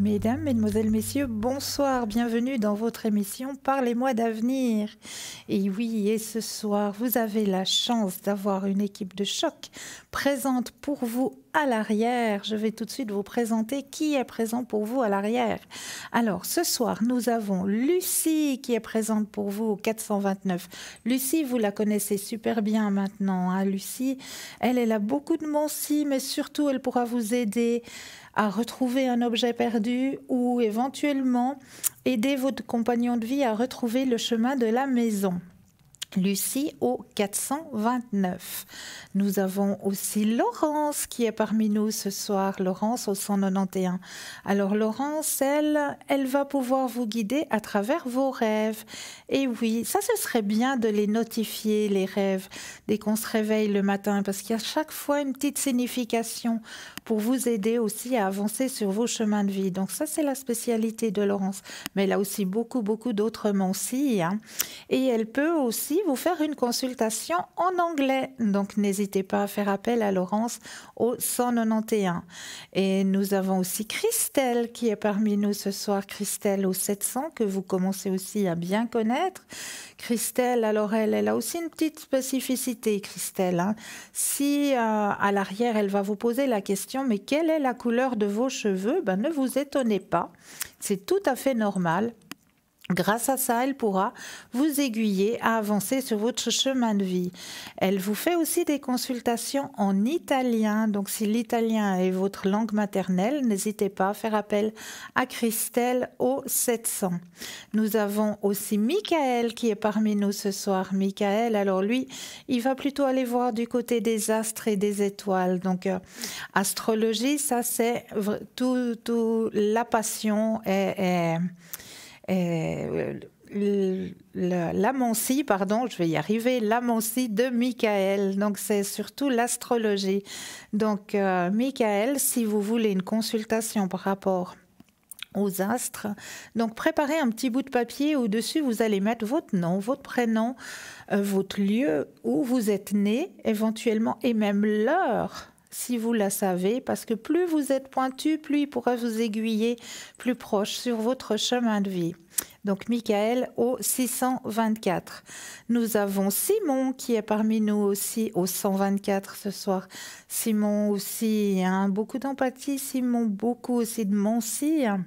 Mesdames, Mesdemoiselles, Messieurs, bonsoir, bienvenue dans votre émission Parlez-moi d'avenir. Et oui, et ce soir, vous avez la chance d'avoir une équipe de choc présente pour vous à l'arrière. Je vais tout de suite vous présenter qui est présent pour vous à l'arrière. Alors, ce soir, nous avons Lucie qui est présente pour vous au 429. Lucie, vous la connaissez super bien maintenant, hein, Lucie. Elle a beaucoup de mensis, mais surtout, elle pourra vous aider à retrouver un objet perdu ou éventuellement aider votre compagnon de vie à retrouver le chemin de la maison. Lucie au 429. Nous avons aussi Laurence qui est parmi nous ce soir, Laurence au 191. Alors Laurence, elle va pouvoir vous guider à travers vos rêves. Et oui, ça ce serait bien de les notifier, les rêves, dès qu'on se réveille le matin, parce qu'il y a chaque fois une petite signification pour vous aider aussi à avancer sur vos chemins de vie. Donc ça c'est la spécialité de Laurence. Mais elle a aussi beaucoup d'autres mensis, hein. Et elle peut aussi vous faire une consultation en anglais. Donc, n'hésitez pas à faire appel à Laurence au 191. Et nous avons aussi Christelle qui est parmi nous ce soir. Christelle au 700 que vous commencez aussi à bien connaître. Christelle, alors elle a aussi une petite spécificité, Christelle, hein. Si à l'arrière, elle va vous poser la question, mais quelle est la couleur de vos cheveux? Ben, ne vous étonnez pas, c'est tout à fait normal. Grâce à ça, elle pourra vous aiguiller à avancer sur votre chemin de vie. Elle vous fait aussi des consultations en italien. Donc, si l'italien est votre langue maternelle, n'hésitez pas à faire appel à Christelle au 700. Nous avons aussi Michael qui est parmi nous ce soir. Michael, alors lui, il va plutôt aller voir du côté des astres et des étoiles. Donc, astrologie, ça c'est tout la passion l'amancie, pardon, je vais y arriver, l'amancie de Michael. Donc, c'est surtout l'astrologie. Donc, Michael, si vous voulez une consultation par rapport aux astres, donc préparez un petit bout de papier où dessus vous allez mettre votre nom, votre prénom, votre lieu où vous êtes né, éventuellement, et même l'heure, si vous la savez, parce que plus vous êtes pointu, plus il pourra vous aiguiller plus proche sur votre chemin de vie. Donc, Michael au 624. Nous avons Simon qui est parmi nous aussi au 124 ce soir. Simon aussi, hein, beaucoup d'empathie. Simon, beaucoup aussi de mensis, hein,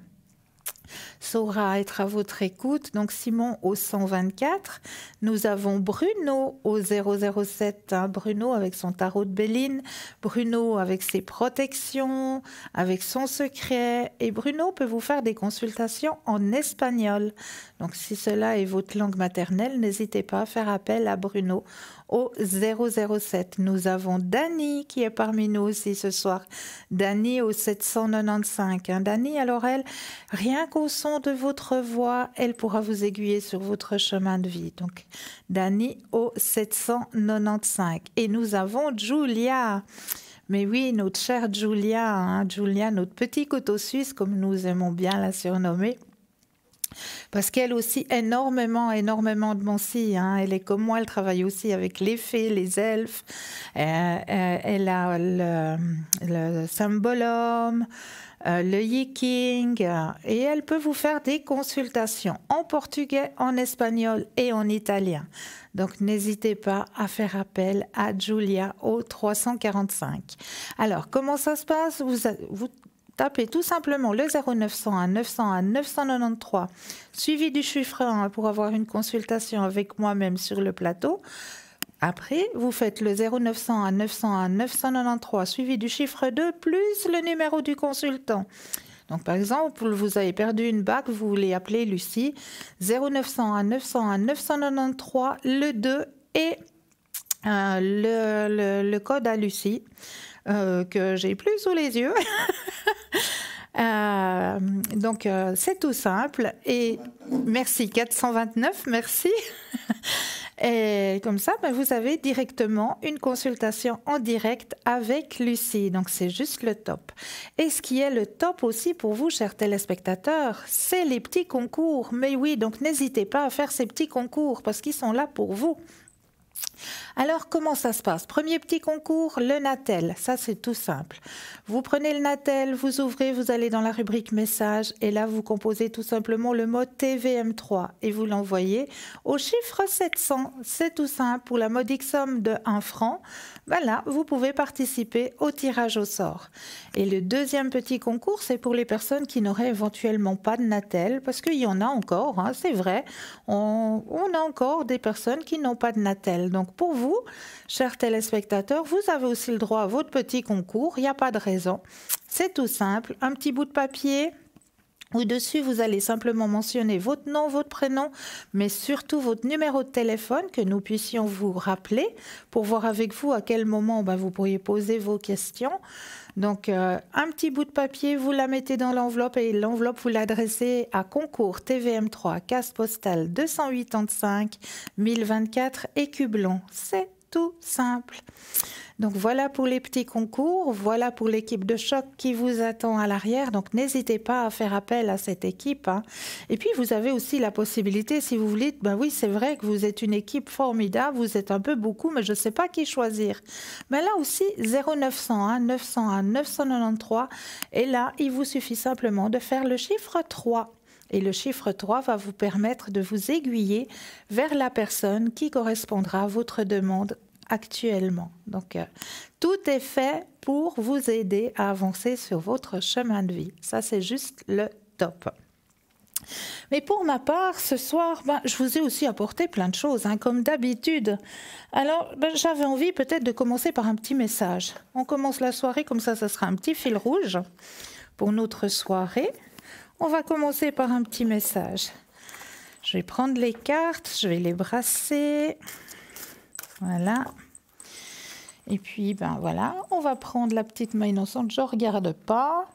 saura être à votre écoute. Donc Simon au 124. Nous avons Bruno au 007. Hein, Bruno avec son tarot de Béline. Bruno avec ses protections, avec son secret. Et Bruno peut vous faire des consultations en espagnol. Donc si cela est votre langue maternelle, n'hésitez pas à faire appel à Bruno au 007. Nous avons Dani qui est parmi nous aussi ce soir. Dani au 795. Hein, Dani, alors elle, rien qu'au son de votre voix, elle pourra vous aiguiller sur votre chemin de vie. Donc, Dani au 795. Et nous avons Julia. Mais oui, notre chère Julia, hein, Julia, notre petit couteau suisse, comme nous aimons bien la surnommer. Parce qu'elle aussi, énormément de mensis, hein. Elle est comme moi, elle travaille aussi avec les fées, les elfes. Elle a le symbolum, le yiking, et elle peut vous faire des consultations en portugais, en espagnol et en italien. Donc, n'hésitez pas à faire appel à Julia au 345. Alors, comment ça se passe? Vous tapez tout simplement le 0901 901 993 suivi du chiffre 1 pour avoir une consultation avec moi-même sur le plateau. Après, vous faites le 0901 901 993 suivi du chiffre 2 plus le numéro du consultant. Donc, par exemple, vous avez perdu une bague, vous voulez appeler Lucie, 0901 901 993, le 2 et le code à Lucie. Que j'ai plus sous les yeux. Donc, c'est tout simple. Et merci, 429, merci. Et comme ça, ben, vous avez directement une consultation en direct avec Lucie. Donc, c'est juste le top. Et ce qui est le top aussi pour vous, chers téléspectateurs, c'est les petits concours. Mais oui, donc n'hésitez pas à faire ces petits concours parce qu'ils sont là pour vous. Alors, comment ça se passe? Premier petit concours, le Natel. Ça, c'est tout simple. Vous prenez le Natel, vous ouvrez, vous allez dans la rubrique message et là, vous composez tout simplement le mot TVM3 et vous l'envoyez au chiffre 700. C'est tout simple. Pour la modique somme de 1 franc, voilà, vous pouvez participer au tirage au sort. Et le deuxième petit concours, c'est pour les personnes qui n'auraient éventuellement pas de Natel, parce qu'il y en a encore, hein, c'est vrai. On a encore des personnes qui n'ont pas de Natel. Donc, pour vous, chers téléspectateurs, vous avez aussi le droit à votre petit concours. Il n'y a pas de raison. C'est tout simple. Un petit bout de papier. Au-dessus, vous allez simplement mentionner votre nom, votre prénom, mais surtout votre numéro de téléphone, que nous puissions vous rappeler pour voir avec vous à quel moment vous pourriez poser vos questions. Donc, un petit bout de papier, vous la mettez dans l'enveloppe et l'enveloppe, vous l'adressez à Concours TVM3, case postale 285 1024 Écublon. C'est tout simple. Donc voilà pour les petits concours, voilà pour l'équipe de choc qui vous attend à l'arrière. Donc n'hésitez pas à faire appel à cette équipe, hein. Et puis vous avez aussi la possibilité, si vous voulez, oui c'est vrai que vous êtes une équipe formidable, vous êtes un peu beaucoup, mais je ne sais pas qui choisir. Mais là aussi 0901 901 993 et là il vous suffit simplement de faire le chiffre 3. Et le chiffre 3 va vous permettre de vous aiguiller vers la personne qui correspondra à votre demande actuellement. Donc, tout est fait pour vous aider à avancer sur votre chemin de vie. Ça, c'est juste le top. Mais pour ma part, ce soir, je vous ai aussi apporté plein de choses, hein, comme d'habitude. Alors, j'avais envie peut-être de commencer par un petit message. On commence la soirée, comme ça sera un petit fil rouge pour notre soirée. On va commencer par un petit message. Je vais prendre les cartes, je vais les brasser. Voilà. Et puis, voilà, on va prendre la petite main innocente, je ne regarde pas.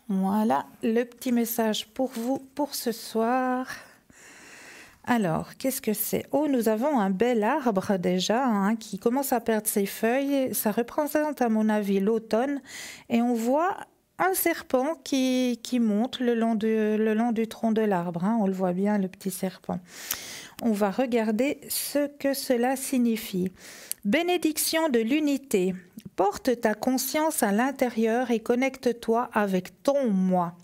Voilà, le petit message pour vous, pour ce soir. Alors, qu'est-ce que c'est? Oh, nous avons un bel arbre déjà, hein, qui commence à perdre ses feuilles. Ça représente, à mon avis, l'automne. Et on voit un serpent qui monte le long du tronc de l'arbre, hein. On le voit bien, le petit serpent. On va regarder ce que cela signifie. Bénédiction de l'unité. Porte ta conscience à l'intérieur et connecte-toi avec ton moi.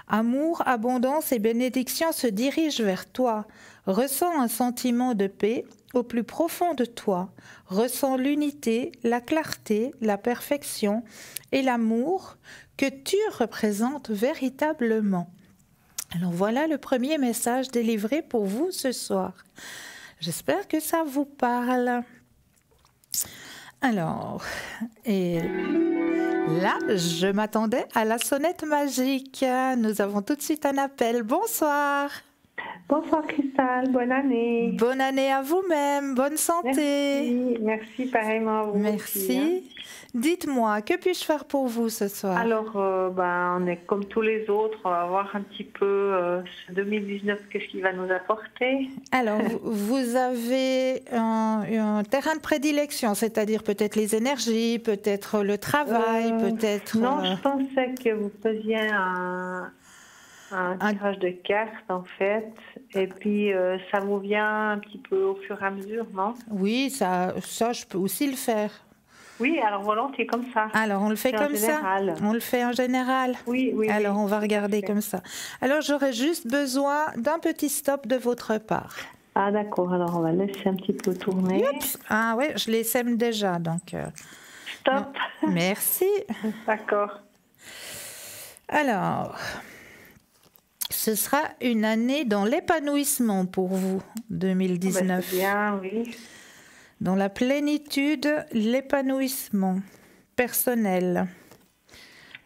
Amour, abondance et bénédiction se dirigent vers toi. Ressens un sentiment de paix au plus profond de toi. Ressens l'unité, la clarté, la perfection et l'amour que tu représentes véritablement. Alors voilà le premier message délivré pour vous ce soir. J'espère que ça vous parle. Alors, et là, je m'attendais à la sonnette magique. Nous avons tout de suite un appel. Bonsoir. Bonsoir Cristal, bonne année. Bonne année à vous-même, bonne santé. Merci pareillement à vous. Merci. Aussi, hein. Dites-moi, que puis-je faire pour vous ce soir? Alors, on est comme tous les autres, on va voir un petit peu ce 2019, qu'est-ce qu'il va nous apporter. Alors, vous avez un terrain de prédilection, c'est-à-dire peut-être les énergies, peut-être le travail, peut-être... Non, je pensais que vous faisiez un tirage de cartes en fait, et puis ça vous vient un petit peu au fur et à mesure, non? Oui, ça je peux aussi le faire. Oui, alors volontiers comme ça. Alors on le fait comme ça. On le fait en général. Oui, oui. Alors oui. on va regarder comme ça. Alors j'aurais juste besoin d'un petit stop de votre part. Ah d'accord, alors on va laisser un petit peu tourner. Oups. Ah oui, je les sème déjà, donc... Stop. Merci. D'accord. Alors... Ce sera une année dans l'épanouissement pour vous, 2019. C'est bien, oui. Dans la plénitude, l'épanouissement personnel.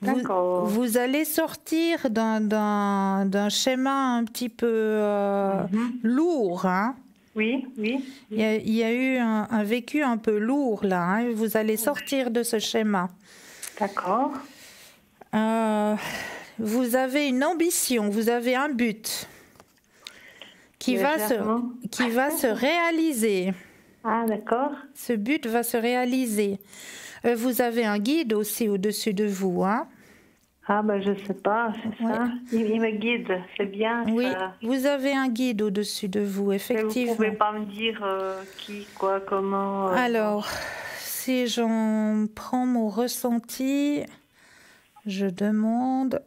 D'accord. Vous allez sortir d'un schéma un petit peu lourd. Hein? Oui, oui. Il y a eu un vécu un peu lourd là. Hein? Vous allez sortir de ce schéma. D'accord. Vous avez une ambition, vous avez un but qui va se réaliser. Ah, d'accord. Ce but va se réaliser. Vous avez un guide aussi au-dessus de vous. Hein? Ah ben je sais pas, c'est Ouais. ça. Il me guide, c'est bien Oui, ça. vous avez un guide au-dessus de vous, Mais vous pouvez effectivement. pas me dire qui, quoi, comment. Alors, si j'en prends mon ressenti, je demande.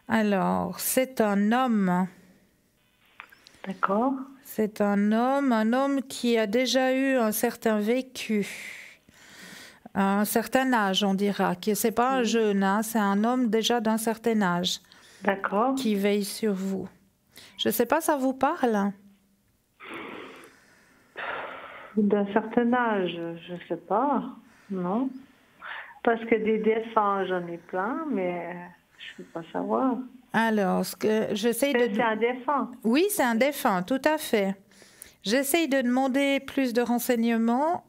Alors, c'est un homme. D'accord. C'est un homme qui a déjà eu un certain vécu, à un certain âge, on dira. Qui c'est pas un jeune, hein, c'est un homme déjà d'un certain âge D'accord. qui veille sur vous. Je sais pas, ça vous parle? D'un certain âge, je sais pas. Non. Parce que des défunts, j'en ai plein, mais je ne peux pas savoir. Alors, ce que j'essaye de... C'est un défunt. Oui, c'est un défunt, tout à fait. J'essaye de demander plus de renseignements.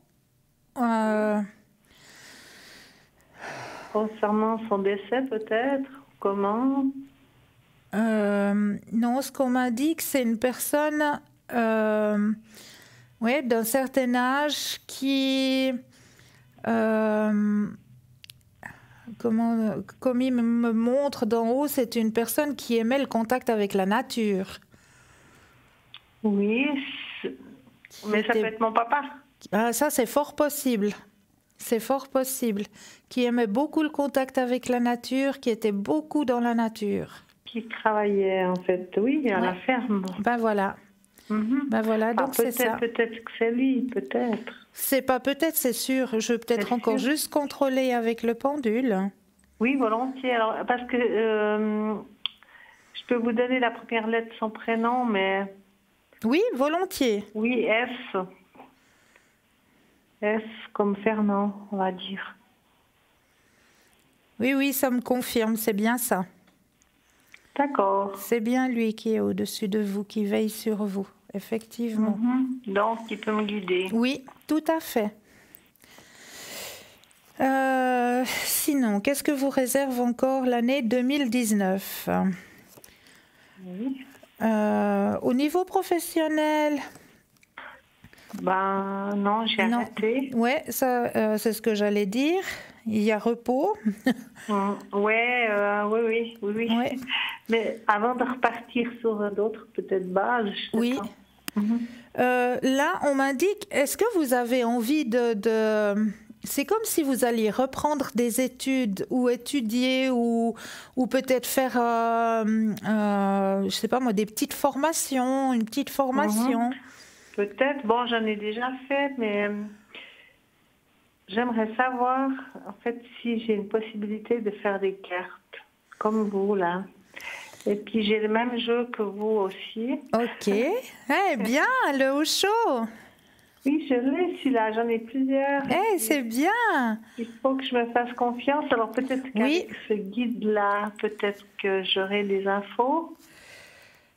Concernant son décès, peut-être. Comment? Non, ce qu'on m'a dit, que c'est une personne ouais, d'un certain âge qui... comme il me montre d'en haut, c'est une personne qui aimait le contact avec la nature. Oui, mais ça était- peut être mon papa. Ah, ça, c'est fort possible. C'est fort possible. Qui aimait beaucoup le contact avec la nature, qui était beaucoup dans la nature. Qui travaillait, en fait, oui, à la Ouais. ferme. Ben voilà. Mhm. Ben voilà, donc c'est ça. Peut-être que c'est lui, peut-être. C'est pas peut-être, c'est sûr. Je vais peut-être C'est encore sûr. juste contrôler avec le pendule. Oui, volontiers. Alors, parce que je peux vous donner la première lettre de son prénom, mais Oui, volontiers. oui, F. F comme Fernand, on va dire. Oui, oui, ça me confirme, c'est bien ça. D'accord. C'est bien lui qui est au-dessus de vous, qui veille sur vous, effectivement. Mhm. Donc, il peut me guider. Oui, tout à fait. Sinon, qu'est-ce que vous réserve encore l'année 2019 ? Oui. Au niveau professionnel, Ben, non, j'ai non. arrêté. Ouais, ça, c'est ce que j'allais dire. Il y a repos. Ouais, oui. Ouais. Mais avant de repartir sur d'autres, peut-être bases, je sais Oui. pas. Mhm. Là, on m'indique, est-ce que vous avez envie de... C'est comme si vous alliez reprendre des études ou étudier ou peut-être faire, je sais pas moi, des petites formations, une petite formation. Peut-être, bon, j'en ai déjà fait, mais j'aimerais savoir, en fait, si j'ai une possibilité de faire des cartes, comme vous, là. Et puis, j'ai le même jeu que vous aussi. Ok. Eh bien, le haut chaud. Oui, je l'ai, celui-là, j'en ai plusieurs. Eh, c'est bien. Il faut que je me fasse confiance. Alors, peut-être qu'avec Oui. ce guide-là, peut-être que j'aurai des infos.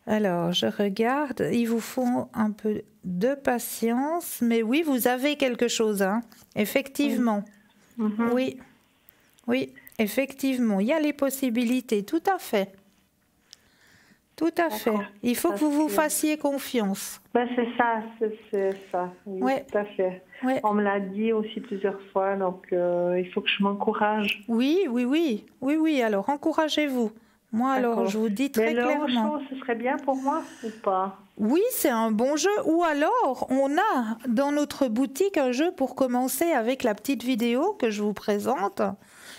Alors, je regarde. Il vous faut un peu de patience. Mais oui, vous avez quelque chose, hein. Effectivement. Mhm. Oui. Oui, effectivement. Il y a les possibilités. Tout à fait. Tout à fait. D'accord. Il faut que vous vous Parce que- fassiez confiance. Ben, c'est ça. Oui, Ouais. tout à fait. Ouais. On me l'a dit aussi plusieurs fois, donc il faut que je m'encourage. Oui. Alors, encouragez-vous. Moi, alors, D'accord. je vous dis très Mais le clairement. haut chaud, ce serait bien pour moi ou pas? Oui, c'est un bon jeu. Ou alors, on a dans notre boutique un jeu pour commencer avec la petite vidéo que je vous présente.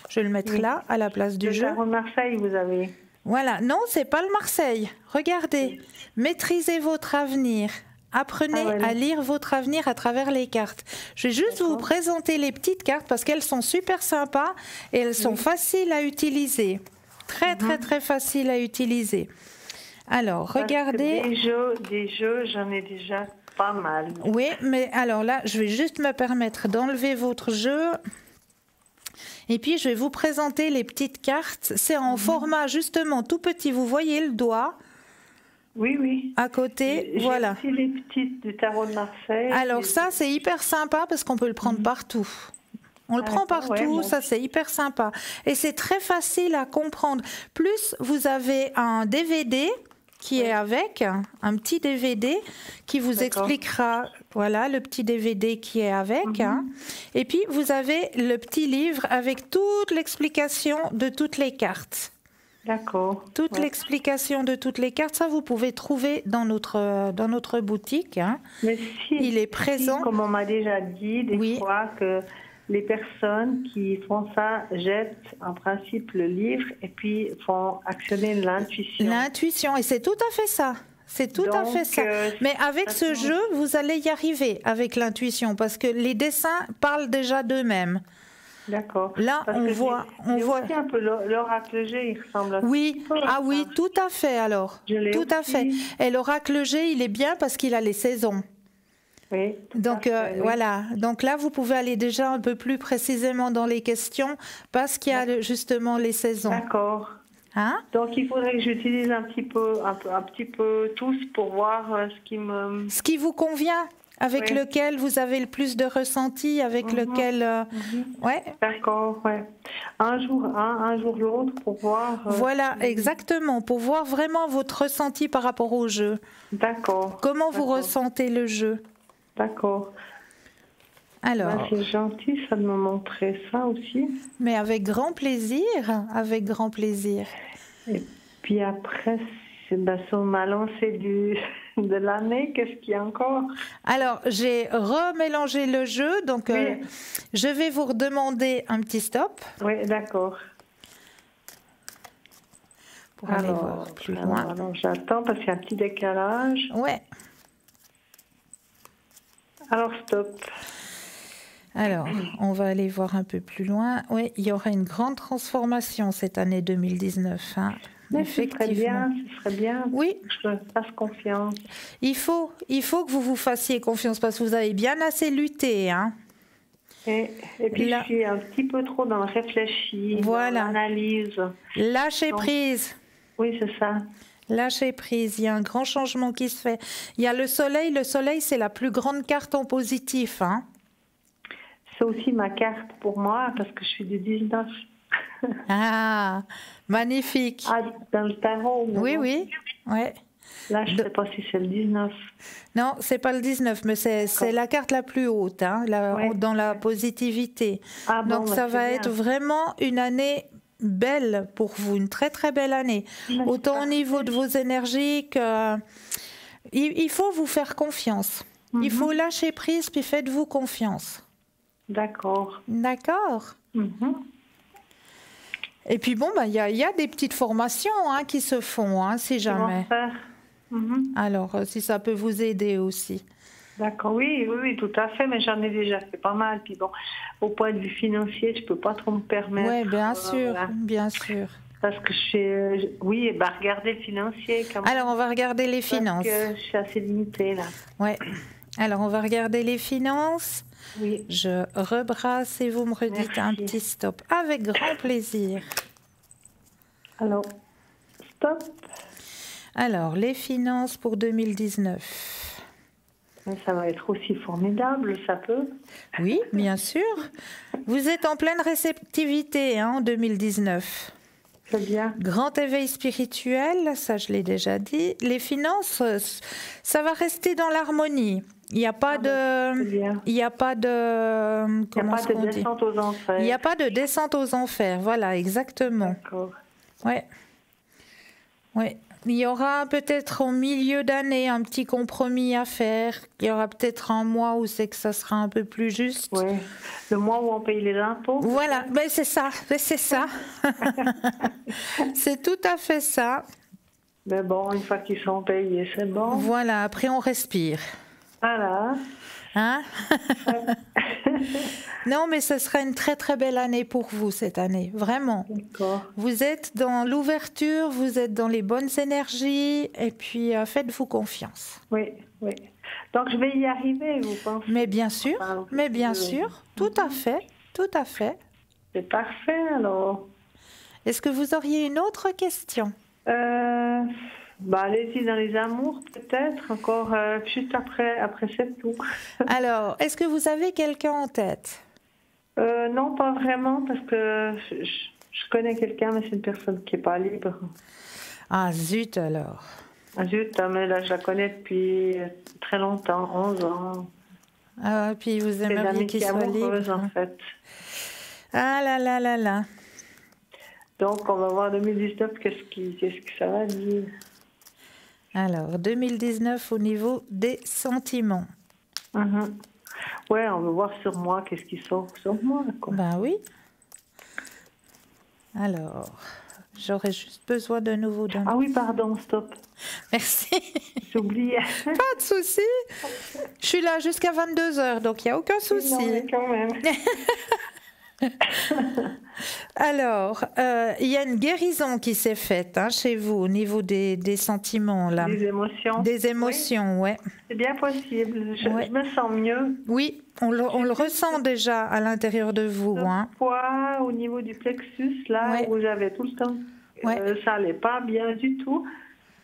Je vais le mettre Oui. là, à la place du Le jeu. tarot de Marseille, vous avez. Voilà. Non, c'est pas le Marseille. Regardez. Maîtrisez votre avenir. Apprenez Ah, voilà. à lire votre avenir à travers les cartes. Je vais juste vous présenter les petites cartes parce qu'elles sont super sympas et elles sont faciles à utiliser. Très faciles à utiliser. Alors, Parce que regardez. des jeux, j'en ai déjà pas mal. Oui, mais alors là, je vais juste me permettre d'enlever votre jeu. Et puis, je vais vous présenter les petites cartes. C'est en format justement tout petit. Vous voyez le doigt Oui. à côté. J'ai Voilà. aussi les petites du tarot de Marseille. Alors ça, c'est hyper sympa parce qu'on peut le prendre partout. On le prend d'accord, partout, ouais, ça c'est hyper sympa. Et c'est très facile à comprendre. Plus vous avez un DVD qui est avec, un petit DVD qui vous expliquera, voilà, le petit DVD qui est avec. Et puis, vous avez le petit livre avec toute l'explication de toutes les cartes. D'accord. Toute l'explication de toutes les cartes, ça, vous pouvez trouver dans notre boutique. Mais il est présent. Comme on m'a déjà dit, des fois que les personnes qui font ça jettent en principe le livre et puis font actionner l'intuition. L'intuition, et c'est tout à fait ça. C'est tout à fait ça. Mais avec ce jeu, vous allez y arriver avec l'intuition parce que les dessins parlent déjà d'eux-mêmes. D'accord. Là, on voit aussi un peu l'oracle G, il ressemble à ça. Oui, oui, tout à fait alors. Tout à fait. Et l'oracle G, il est bien parce qu'il a les saisons. Oui. Donc voilà. Donc là, vous pouvez aller déjà un peu plus précisément dans les questions parce qu'il y a justement les saisons. D'accord. Donc il faudrait que j'utilise un petit peu tous pour voir ce qui vous convient. Avec lequel vous avez le plus de ressenti, avec lequel... Ouais. D'accord, ouais. Un jour l'autre pour voir... Voilà, exactement, pour voir vraiment votre ressenti par rapport au jeu. D'accord. Comment vous ressentez le jeu? D'accord. Alors... c'est gentil, ça de me montrer ça aussi. Mais avec grand plaisir, avec grand plaisir. Et puis après, sur ma lancée de l'année, qu'est-ce qu'il y a encore? Alors, j'ai remélangé le jeu, donc je vais vous redemander un petit stop. Oui, d'accord. Pour aller voir plus loin. Alors, j'attends parce qu'il y a un petit décalage. Ouais. Alors, stop. Alors, on va aller voir un peu plus loin. Oui, il y aura une grande transformation cette année 2019. Mais ce serait bien oui. que je me fasse confiance. Il faut que vous vous fassiez confiance parce que vous avez bien assez lutté. Et puis je suis un petit peu trop dans le réfléchi, dans l'analyse. Lâchez prise. Oui, c'est ça. Lâchez prise, il y a un grand changement qui se fait. Il y a le soleil c'est la plus grande carte en positif. C'est aussi ma carte pour moi parce que je suis du 19. Ah, magnifique. Ah, dans le tarot. Oui. Ouais. Là, je ne sais pas si c'est le 19. Non, c'est pas le 19, mais c'est la carte la plus haute, dans la positivité. Ah, bon, donc ça va être vraiment une année belle pour vous, une très très belle année. Autant au niveau de vos énergies que... Il faut vous faire confiance. Il faut lâcher prise, puis faites-vous confiance. D'accord. D'accord. Et puis bon, il y a des petites formations qui se font, si jamais. Alors, si ça peut vous aider aussi. D'accord, oui, tout à fait, mais j'en ai déjà fait pas mal. Puis bon, au point de vue financier, je peux pas trop me permettre. Oui, bien sûr, bien sûr. Parce que regarder le financier. Quand même. Alors, on va regarder les finances. Parce que je suis assez limitée, là. Ouais. Alors, on va regarder les finances. Oui. Je rebrasse et vous me redites un petit stop. Avec grand plaisir. Alors, stop. Alors, les finances pour 2019. Ça va être aussi formidable, ça peut. Oui, bien sûr. Vous êtes en pleine réceptivité en 2019. C'est bien. Grand éveil spirituel, ça je l'ai déjà dit. Les finances, ça va rester dans l'harmonie. Il n'y a pas de descente aux enfers. Il n'y a pas de descente aux enfers. Voilà, exactement. D'accord. Ouais. Ouais. Il y aura peut-être au milieu d'année un petit compromis à faire. Il y aura peut-être un mois où c'est que ça sera un peu plus juste. Oui. Le mois où on paye les impôts. Voilà, c'est ça. C'est ça. C'est tout à fait ça. Mais bon, une fois qu'ils sont payés, c'est bon. Voilà, après on respire. Voilà. Non, mais ce sera une très très belle année pour vous cette année, vraiment. D'accord. Vous êtes dans l'ouverture, vous êtes dans les bonnes énergies, et puis faites-vous confiance. Oui. Donc je vais y arriver, vous pensez? Mais bien sûr, tout à fait. C'est parfait alors. Est-ce que vous auriez une autre question? Allez-y dans les amours, peut-être, encore juste après c'est tout. Alors, est-ce que vous avez quelqu'un en tête? Non, pas vraiment, parce que je connais quelqu'un, mais c'est une personne qui n'est pas libre. Ah, zut alors. Ah, zut, mais là, je la connais depuis très longtemps, 11 ans. Ah, puis vous C'est aimeriez qu'il d'amitié soit amoureuse, libre. en fait. Ah là là là là. Donc, on va voir 2019, qu'est-ce que ça va dire. Alors, 2019 au niveau des sentiments. Mhm. Ouais, on veut voir sur moi, qu'est-ce qui sort sur moi, quoi. Ben oui. Alors, j'aurais juste besoin de nouveau d'un... Ah oui, pardon, stop. Merci. J'ai oublié. Pas de souci. Je suis là jusqu'à 22 heures, donc il n'y a aucun souci. Non, mais quand même. Alors, il y a une guérison qui s'est faite chez vous au niveau des sentiments, là. Des émotions. Des émotions, ouais. C'est bien possible. Je Ouais. me sens mieux. Oui, on le ressent déjà à l'intérieur de vous. Le poids au niveau du plexus, là, Ouais. où j'avais tout le temps, ça allait pas bien du tout.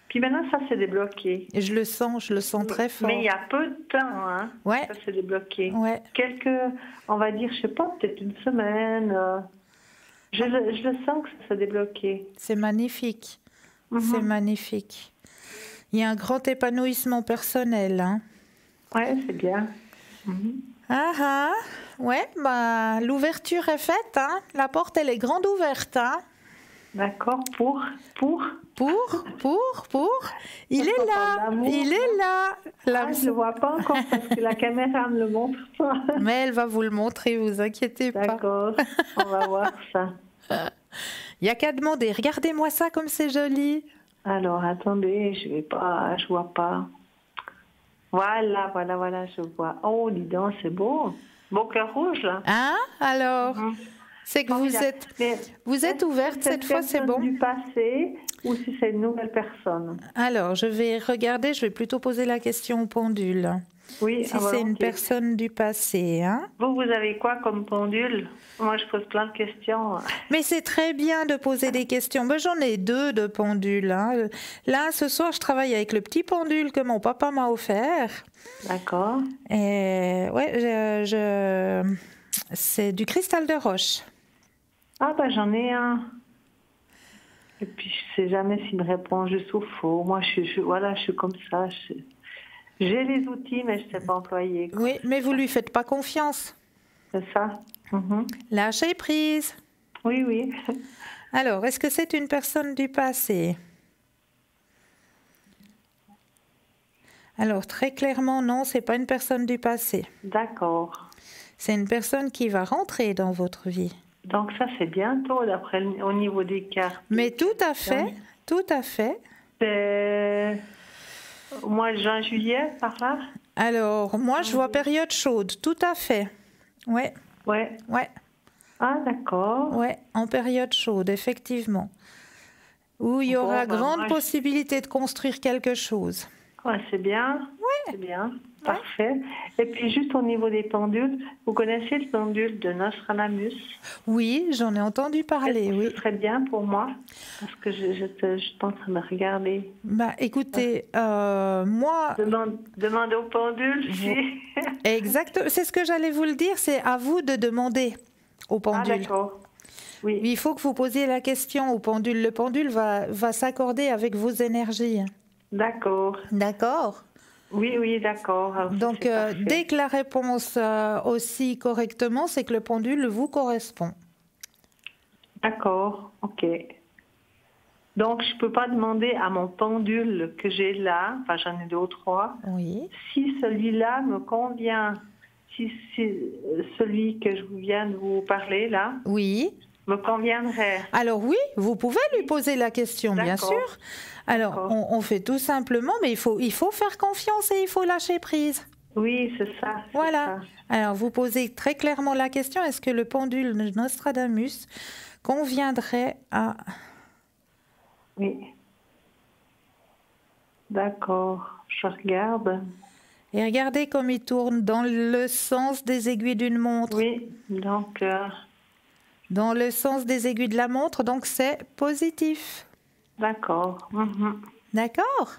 Puis maintenant, ça s'est débloqué. Et je le sens très fort. Mais il y a peu de temps, Ouais. ça s'est débloqué. Ouais. On va dire, je sais pas, peut-être une semaine. Je le sens que ça s'est débloqué. C'est magnifique. C'est magnifique. Il y a un grand épanouissement personnel. Ouais, c'est bien. Ah ah. Ouais, bah, l'ouverture est faite. La porte, elle est grande ouverte. D'accord, pour Il est là, il est là. je ne le vois pas encore parce que la caméra ne me le montre pas. Mais elle va vous le montrer, vous inquiétez pas. D'accord, on va voir ça. Il n'y a qu'à demander. Regardez-moi ça comme c'est joli. Alors, attendez, je vois pas. Voilà, je vois. Oh, dis donc, c'est beau. Beau cœur rouge, là. Alors c'est que vous êtes ouverte cette fois, c'est bon. Du passé ou si c'est une nouvelle personne. Alors, je vais regarder, je vais plutôt poser la question au pendule. Oui, si c'est une personne du passé. Vous avez quoi comme pendule? Moi, je pose plein de questions. Mais c'est très bien de poser des questions. Ben, j'en ai 2 de pendules. Là, ce soir, je travaille avec le petit pendule que mon papa m'a offert. D'accord. Et ouais, c'est du cristal de roche. Ah bah j'en ai un. Et puis je sais jamais s'il me répond juste ou faux. Moi je suis comme ça. J'ai les outils mais je ne sais pas employer. Oui, mais vous lui faites pas confiance. C'est ça. Lâchez prise. Oui. Alors, est-ce que c'est une personne du passé? Alors très clairement non, c'est pas une personne du passé. D'accord. C'est une personne qui va rentrer dans votre vie. Donc ça c'est bientôt au niveau des cartes. Mais tout à fait. C'est au mois de juin, juillet, par là? Alors, moi je vois période chaude, tout à fait. Ouais. Ah d'accord. Ouais, en période chaude, effectivement. Où il y aura grande possibilité de construire quelque chose. Ouais, c'est bien. C'est bien. Parfait. Et puis juste au niveau des pendules, vous connaissez le pendule de Nostradamus? Oui, j'en ai entendu parler, oui. Ce serait bien pour moi, parce que je pense à me regarder. Bah écoutez, moi... Demande au pendule, si... Exact, c'est ce que j'allais vous le dire, c'est à vous de demander au pendule. Ah d'accord. Oui. Il faut que vous posiez la question au pendule. Le pendule va s'accorder avec vos énergies. D'accord. D'accord. Oui, d'accord. Alors, donc, dès que la réponse aussi correctement, c'est que le pendule vous correspond. D'accord, ok. Donc, je ne peux pas demander à mon pendule que j'ai là, enfin j'en ai 2 ou 3, si celui-là me convient, si celui que je viens de vous parler là, me conviendrait. Alors oui, vous pouvez lui poser la question, bien sûr. Alors, on fait tout simplement, mais il faut faire confiance et il faut lâcher prise. Oui, c'est ça. Voilà. Alors, vous posez très clairement la question, est-ce que le pendule de Nostradamus conviendrait à... Oui. D'accord, je regarde. Et regardez comme il tourne dans le sens des aiguilles d'une montre. Oui, donc... Dans le sens des aiguilles de la montre, donc c'est positif. D'accord. D'accord.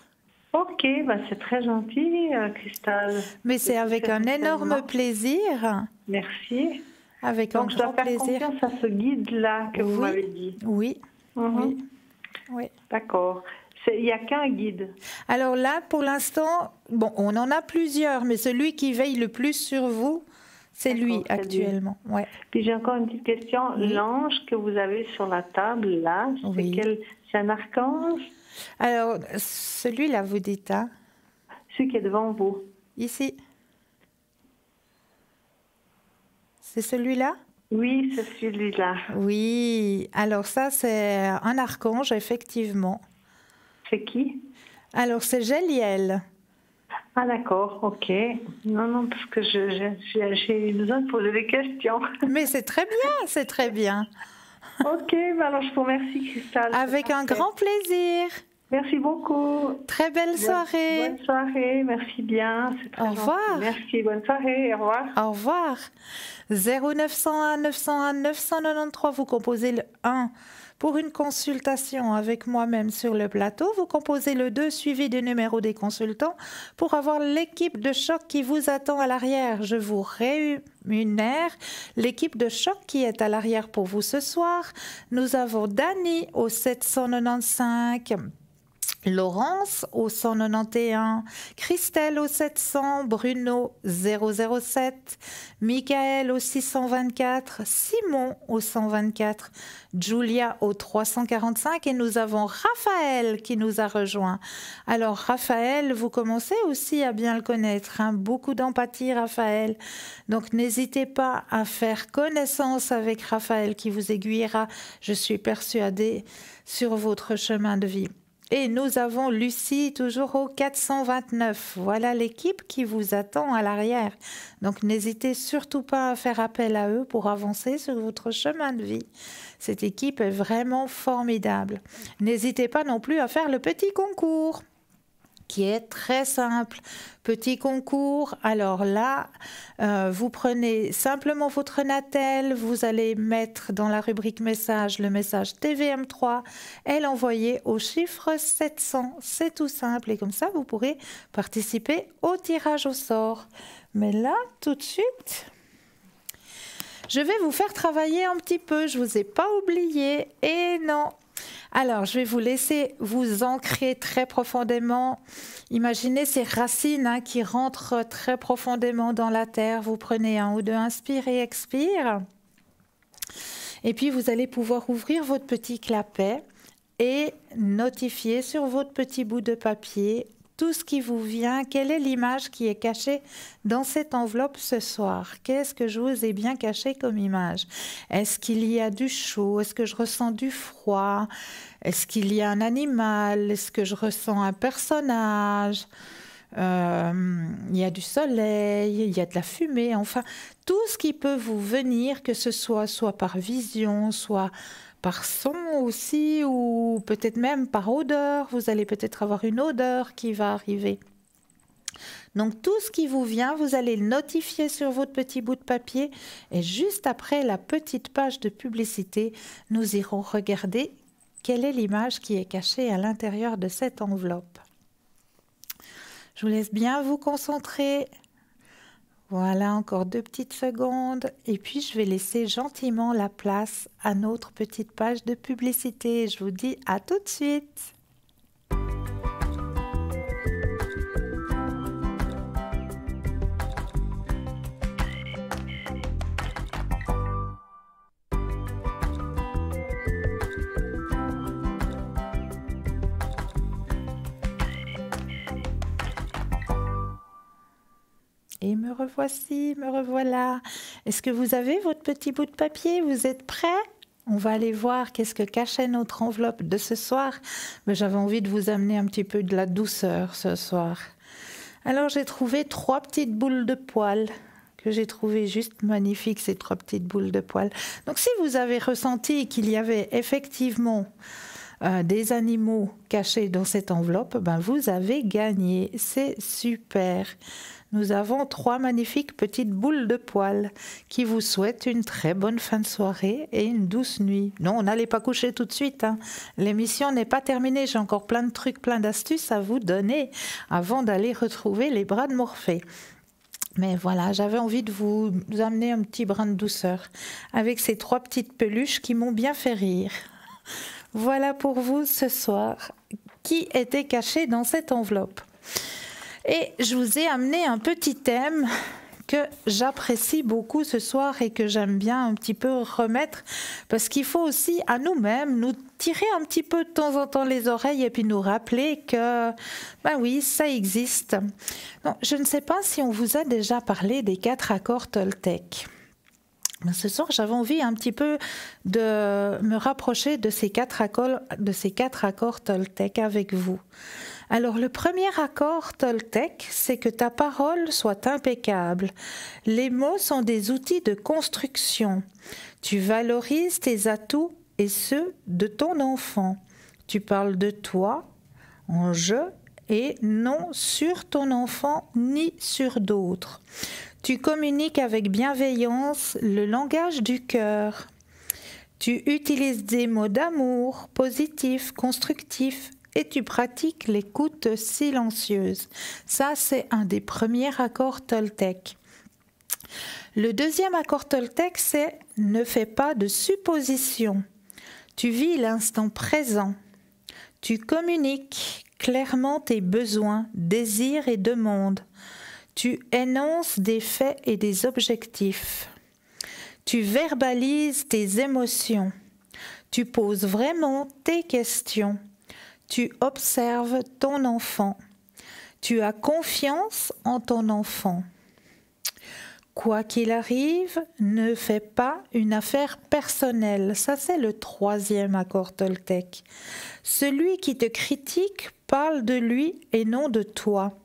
Ok, c'est très gentil, Cristal. Mais c'est avec un énorme plaisir. Merci. Avec un grand plaisir. Donc, je dois faire confiance à ce guide-là que vous m'avez dit. Oui. D'accord. Il n'y a qu'un guide. Alors là, pour l'instant, bon, on en a plusieurs, mais celui qui veille le plus sur vous, c'est lui actuellement. Lui. Ouais. Puis j'ai encore une petite question. Oui. L'ange que vous avez sur la table, là, c'est un archange? Alors, celui-là, vous dites, hein? Celui qui est devant vous. Ici. C'est celui-là? Oui, c'est celui-là. Oui. Alors ça, c'est un archange, effectivement. C'est qui? Alors, c'est Géliel. Ah d'accord, ok. Non, parce que j'ai besoin de poser des questions. Mais c'est très bien, c'est très bien. Ok, alors je vous remercie, Cristal. Avec un grand plaisir. Merci beaucoup. Très belle soirée. Bonne soirée, merci bien. Au revoir. Gentil. Merci, bonne soirée, au revoir. Au revoir. 0901 901 993, vous composez le 1 pour une consultation avec moi-même sur le plateau. Vous composez le 2 suivi du numéro des consultants pour avoir l'équipe de choc qui vous attend à l'arrière. Je vous rémunère l'équipe de choc qui est à l'arrière pour vous ce soir. Nous avons Dani au 795. Laurence au 191, Christelle au 700, Bruno 007, Michael au 624, Simon au 124, Julia au 345 et nous avons Raphaël qui nous a rejoint. Alors Raphaël, vous commencez aussi à bien le connaître, hein? Beaucoup d'empathie Raphaël. Donc n'hésitez pas à faire connaissance avec Raphaël qui vous aiguillera, je suis persuadée, sur votre chemin de vie. Et nous avons Lucie toujours au 429. Voilà l'équipe qui vous attend à l'arrière. Donc n'hésitez surtout pas à faire appel à eux pour avancer sur votre chemin de vie. Cette équipe est vraiment formidable. N'hésitez pas non plus à faire le petit concours qui est très simple. Petit concours, alors là, vous prenez simplement votre Natel, vous allez mettre dans la rubrique message le message TVM3 et l'envoyer au chiffre 700. C'est tout simple et comme ça, vous pourrez participer au tirage au sort. Mais là, tout de suite, je vais vous faire travailler un petit peu. Je ne vous ai pas oublié et non. Alors, je vais vous laisser vous ancrer très profondément. Imaginez ces racines qui rentrent très profondément dans la terre. Vous prenez 1 ou 2 inspire et expire. Et puis, vous allez pouvoir ouvrir votre petit clapet et notifier sur votre petit bout de papier tout ce qui vous vient. Quelle est l'image qui est cachée dans cette enveloppe ce soir? Qu'est-ce que je vous ai bien caché comme image? Est-ce qu'il y a du chaud? Est-ce que je ressens du froid? Est-ce qu'il y a un animal? Est-ce que je ressens un personnage? Il y a du soleil, il y a de la fumée, enfin, tout ce qui peut vous venir, que ce soit par vision, soit par son aussi, ou peut-être même par odeur. Vous allez peut-être avoir une odeur qui va arriver. Donc tout ce qui vous vient, vous allez le notifier sur votre petit bout de papier et juste après la petite page de publicité, nous irons regarder quelle est l'image qui est cachée à l'intérieur de cette enveloppe. Je vous laisse bien vous concentrer. Voilà, encore 2 petites secondes. Et puis, je vais laisser gentiment la place à notre petite page de publicité. Je vous dis à tout de suite. Et me revoici, me revoilà. Est-ce que vous avez votre petit bout de papier? Vous êtes prêts? On va aller voir qu'est-ce que cachait notre enveloppe de ce soir. Mais j'avais envie de vous amener un petit peu de la douceur ce soir. Alors j'ai trouvé 3 petites boules de poils que j'ai trouvées juste magnifiques, ces 3 petites boules de poils. Donc si vous avez ressenti qu'il y avait effectivement des animaux cachés dans cette enveloppe, ben vous avez gagné. C'est super. Nous avons 3 magnifiques petites boules de poils qui vous souhaitent une très bonne fin de soirée et une douce nuit. Non, n'allez pas coucher tout de suite. L'émission n'est pas terminée. J'ai encore plein de trucs, plein d'astuces à vous donner avant d'aller retrouver les bras de Morphée. Mais voilà, j'avais envie de vous amener un petit brin de douceur avec ces 3 petites peluches qui m'ont bien fait rire. Voilà pour vous ce soir. qui était caché dans cette enveloppe. Et je vous ai amené un petit thème que j'apprécie beaucoup ce soir et que j'aime bien un petit peu remettre, parce qu'il faut aussi à nous-mêmes nous tirer un petit peu de temps en temps les oreilles et puis nous rappeler que, ben oui, ça existe. Non, je ne sais pas si on vous a déjà parlé des 4 accords Toltec. Ce soir, j'avais envie un petit peu de me rapprocher de ces 4 accords Toltec avec vous. Alors, le premier accord Toltec, c'est que ta parole soit impeccable. Les mots sont des outils de construction. Tu valorises tes atouts et ceux de ton enfant. Tu parles de toi en je et non sur ton enfant ni sur d'autres. Tu communiques avec bienveillance le langage du cœur. Tu utilises des mots d'amour, positifs, constructifs, et tu pratiques l'écoute silencieuse. Ça, c'est un des premiers accords Toltec. Le deuxième accord Toltec, c'est « ne fais pas de suppositions ». Tu vis l'instant présent. Tu communiques clairement tes besoins, désirs et demandes. Tu énonces des faits et des objectifs. Tu verbalises tes émotions. Tu poses vraiment tes questions. Tu observes ton enfant. Tu as confiance en ton enfant. Quoi qu'il arrive, ne fais pas une affaire personnelle. Ça, c'est le troisième accord Toltec. Celui qui te critique parle de lui et non de toi.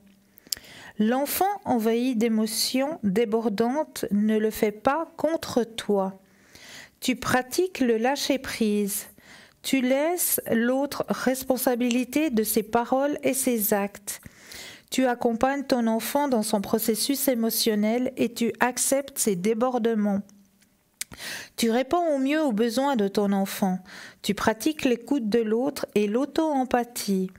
L'enfant envahi d'émotions débordantes ne le fait pas contre toi. Tu pratiques le lâcher-prise. Tu laisses l'autre responsabilité de ses paroles et ses actes. Tu accompagnes ton enfant dans son processus émotionnel et tu acceptes ses débordements. Tu réponds au mieux aux besoins de ton enfant. Tu pratiques l'écoute de l'autre et l'auto-empathie.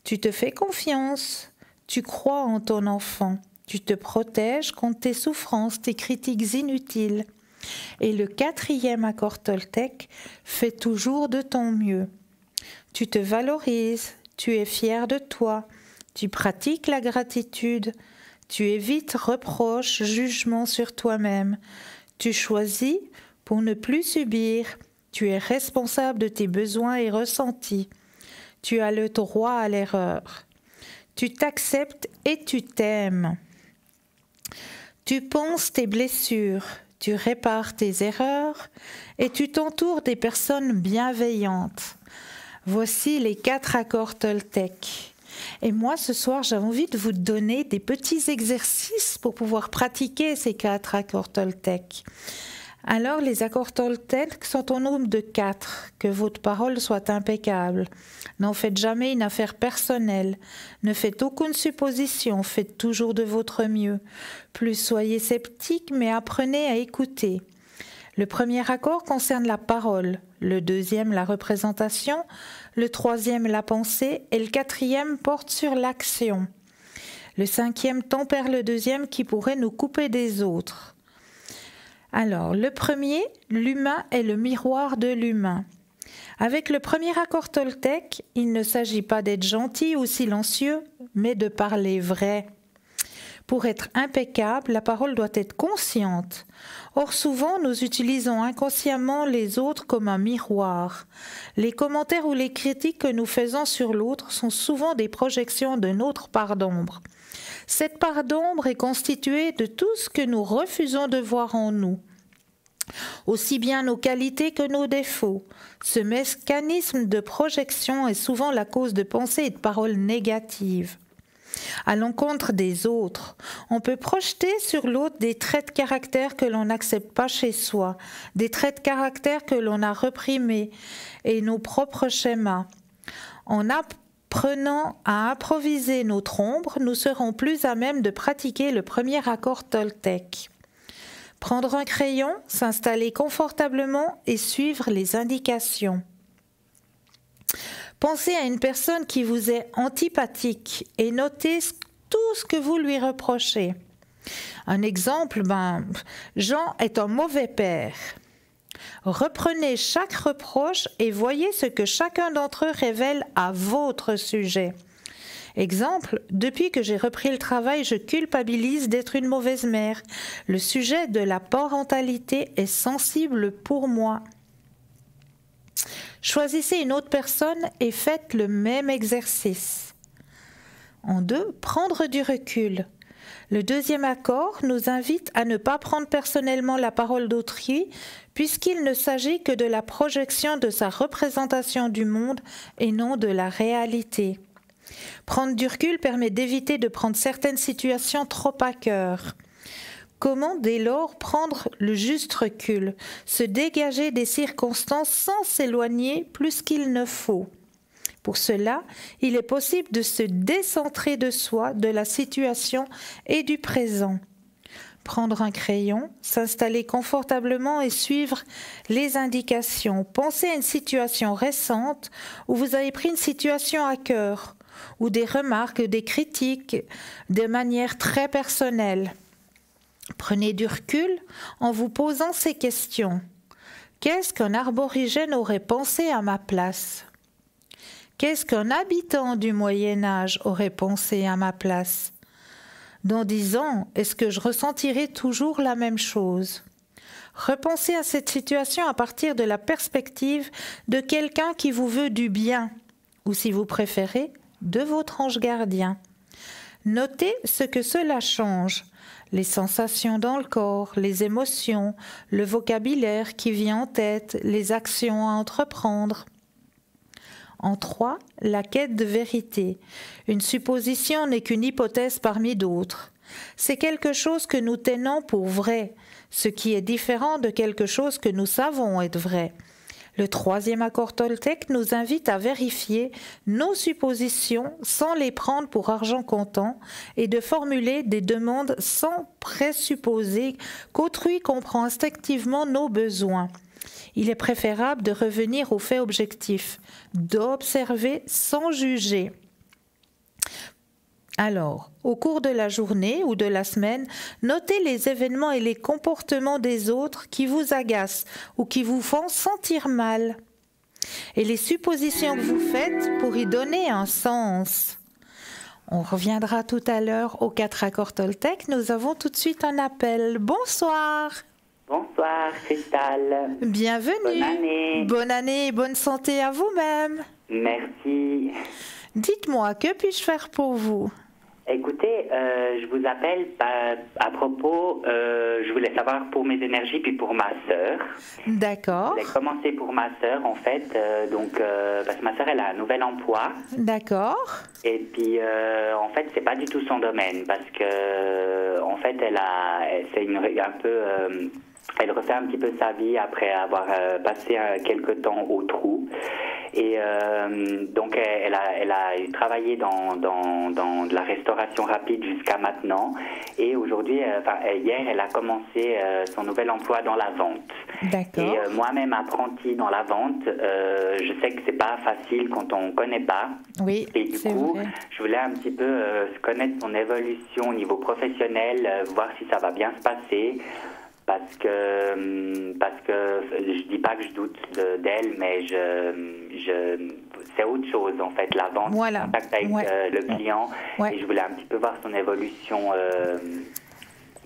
Tu te fais confiance. Tu crois en ton enfant. Tu te protèges contre tes souffrances, tes critiques inutiles. Et le quatrième accord Toltec, fais toujours de ton mieux. Tu te valorises, tu es fier de toi, tu pratiques la gratitude, tu évites reproches, jugements sur toi-même, tu choisis pour ne plus subir, tu es responsable de tes besoins et ressentis, tu as le droit à l'erreur, tu t'acceptes et tu t'aimes, tu penses tes blessures, tu répares tes erreurs et tu t'entoures des personnes bienveillantes. Voici les 4 accords Toltec. Et moi, ce soir, j'avais envie de vous donner des petits exercices pour pouvoir pratiquer ces 4 accords Toltec. Alors, les accords Toltec sont au nombre de 4. Que votre parole soit impeccable. N'en faites jamais une affaire personnelle. Ne faites aucune supposition. Faites toujours de votre mieux. Plus soyez sceptique, mais apprenez à écouter. Le premier accord concerne la parole. Le deuxième, la représentation. Le troisième, la pensée. Et le quatrième porte sur l'action. Le cinquième tempère le deuxième qui pourrait nous couper des autres. Alors, le premier, l'humain est le miroir de l'humain. Avec le premier accord Toltec, il ne s'agit pas d'être gentil ou silencieux, mais de parler vrai. Pour être impeccable, la parole doit être consciente. Or, souvent, nous utilisons inconsciemment les autres comme un miroir. Les commentaires ou les critiques que nous faisons sur l'autre sont souvent des projections de notre part d'ombre. Cette part d'ombre est constituée de tout ce que nous refusons de voir en nous, aussi bien nos qualités que nos défauts. Ce mécanisme de projection est souvent la cause de pensées et de paroles négatives. À l'encontre des autres, on peut projeter sur l'autre des traits de caractère que l'on n'accepte pas chez soi, des traits de caractère que l'on a reprimés et nos propres schémas. En apprenant à improviser notre ombre, nous serons plus à même de pratiquer le premier accord Toltec. Prendre un crayon, s'installer confortablement et suivre les indications. Pensez à une personne qui vous est antipathique et notez tout ce que vous lui reprochez. Un exemple, Jean est un mauvais père. Reprenez chaque reproche et voyez ce que chacun d'entre eux révèle à votre sujet. Exemple, depuis que j'ai repris le travail, je culpabilise d'être une mauvaise mère. Le sujet de la parentalité est sensible pour moi. Choisissez une autre personne et faites le même exercice. En 2, prendre du recul. Le deuxième accord nous invite à ne pas prendre personnellement la parole d'autrui, puisqu'il ne s'agit que de la projection de sa représentation du monde et non de la réalité. Prendre du recul permet d'éviter de prendre certaines situations trop à cœur. Comment dès lors prendre le juste recul, se dégager des circonstances sans s'éloigner plus qu'il ne faut? Pour cela, il est possible de se décentrer de soi, de la situation et du présent. Prendre un crayon, s'installer confortablement et suivre les indications. Pensez à une situation récente où vous avez pris une situation à cœur, ou des remarques, des critiques, de manière très personnelle. Prenez du recul en vous posant ces questions. Qu'est-ce qu'un aborigène aurait pensé à ma place? Qu'est-ce qu'un habitant du Moyen-Âge aurait pensé à ma place? Dans 10 ans, est-ce que je ressentirai toujours la même chose? Repensez à cette situation à partir de la perspective de quelqu'un qui vous veut du bien, ou si vous préférez, de votre ange gardien. Notez ce que cela change, les sensations dans le corps, les émotions, le vocabulaire qui vient en tête, les actions à entreprendre. En 3, la quête de vérité. Une supposition n'est qu'une hypothèse parmi d'autres. C'est quelque chose que nous tenons pour vrai, ce qui est différent de quelque chose que nous savons être vrai. Le 3e accord Toltec nous invite à vérifier nos suppositions sans les prendre pour argent comptant et de formuler des demandes sans présupposer qu'autrui comprend instinctivement nos besoins. Il est préférable de revenir aux faits objectifs, d'observer sans juger. Alors, au cours de la journée ou de la semaine, notez les événements et les comportements des autres qui vous agacent ou qui vous font sentir mal. Et les suppositions que vous faites pour y donner un sens. On reviendra tout à l'heure aux 4 accords Toltec. Nous avons tout de suite un appel. Bonsoir. Bonsoir, Cristal. Bienvenue. Bonne année. Bonne année et bonne santé à vous-même. Merci. Dites-moi, que puis-je faire pour vous? Écoutez, je vous appelle à propos, je voulais savoir pour mes énergies puis pour ma sœur. D'accord. Je voulais commencer pour ma sœur, en fait, parce que ma sœur, elle a un nouvel emploi. D'accord. Et puis, en fait, c'est pas du tout son domaine, parce que, en fait, elle refait un petit peu sa vie après avoir passé quelques temps au trou. Et donc elle a travaillé dans de la restauration rapide jusqu'à maintenant. Et aujourd'hui, hier, elle a commencé son nouvel emploi dans la vente. D'accord. Et moi-même apprenti dans la vente, je sais que c'est pas facile quand on connaît pas. Oui. Et du coup, vrai. je voulais un petit peu connaître son évolution au niveau professionnel, voir si ça va bien se passer. Parce que je dis pas que je doute d'elle, mais c'est autre chose en fait, la vente, voilà. Le contact avec le client, et je voulais un petit peu voir son évolution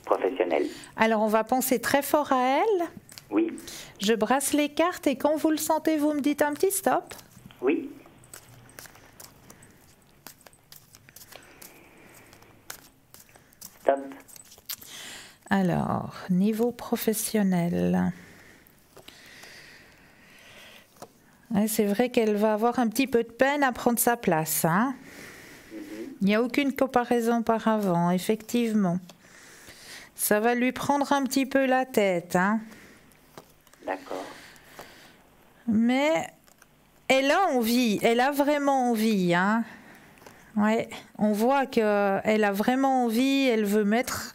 professionnelle. Alors on va penser très fort à elle. Oui. Je brasse les cartes et quand vous le sentez, vous me dites un petit stop. Oui. Stop. Alors, niveau professionnel. C'est vrai qu'elle va avoir un petit peu de peine à prendre sa place. Hein? Il n'y a aucune comparaison par avant, effectivement. Ça va lui prendre un petit peu la tête. Hein? D'accord. Mais elle a envie, elle a vraiment envie. Hein? Ouais, on voit qu'elle a vraiment envie, elle veut mettre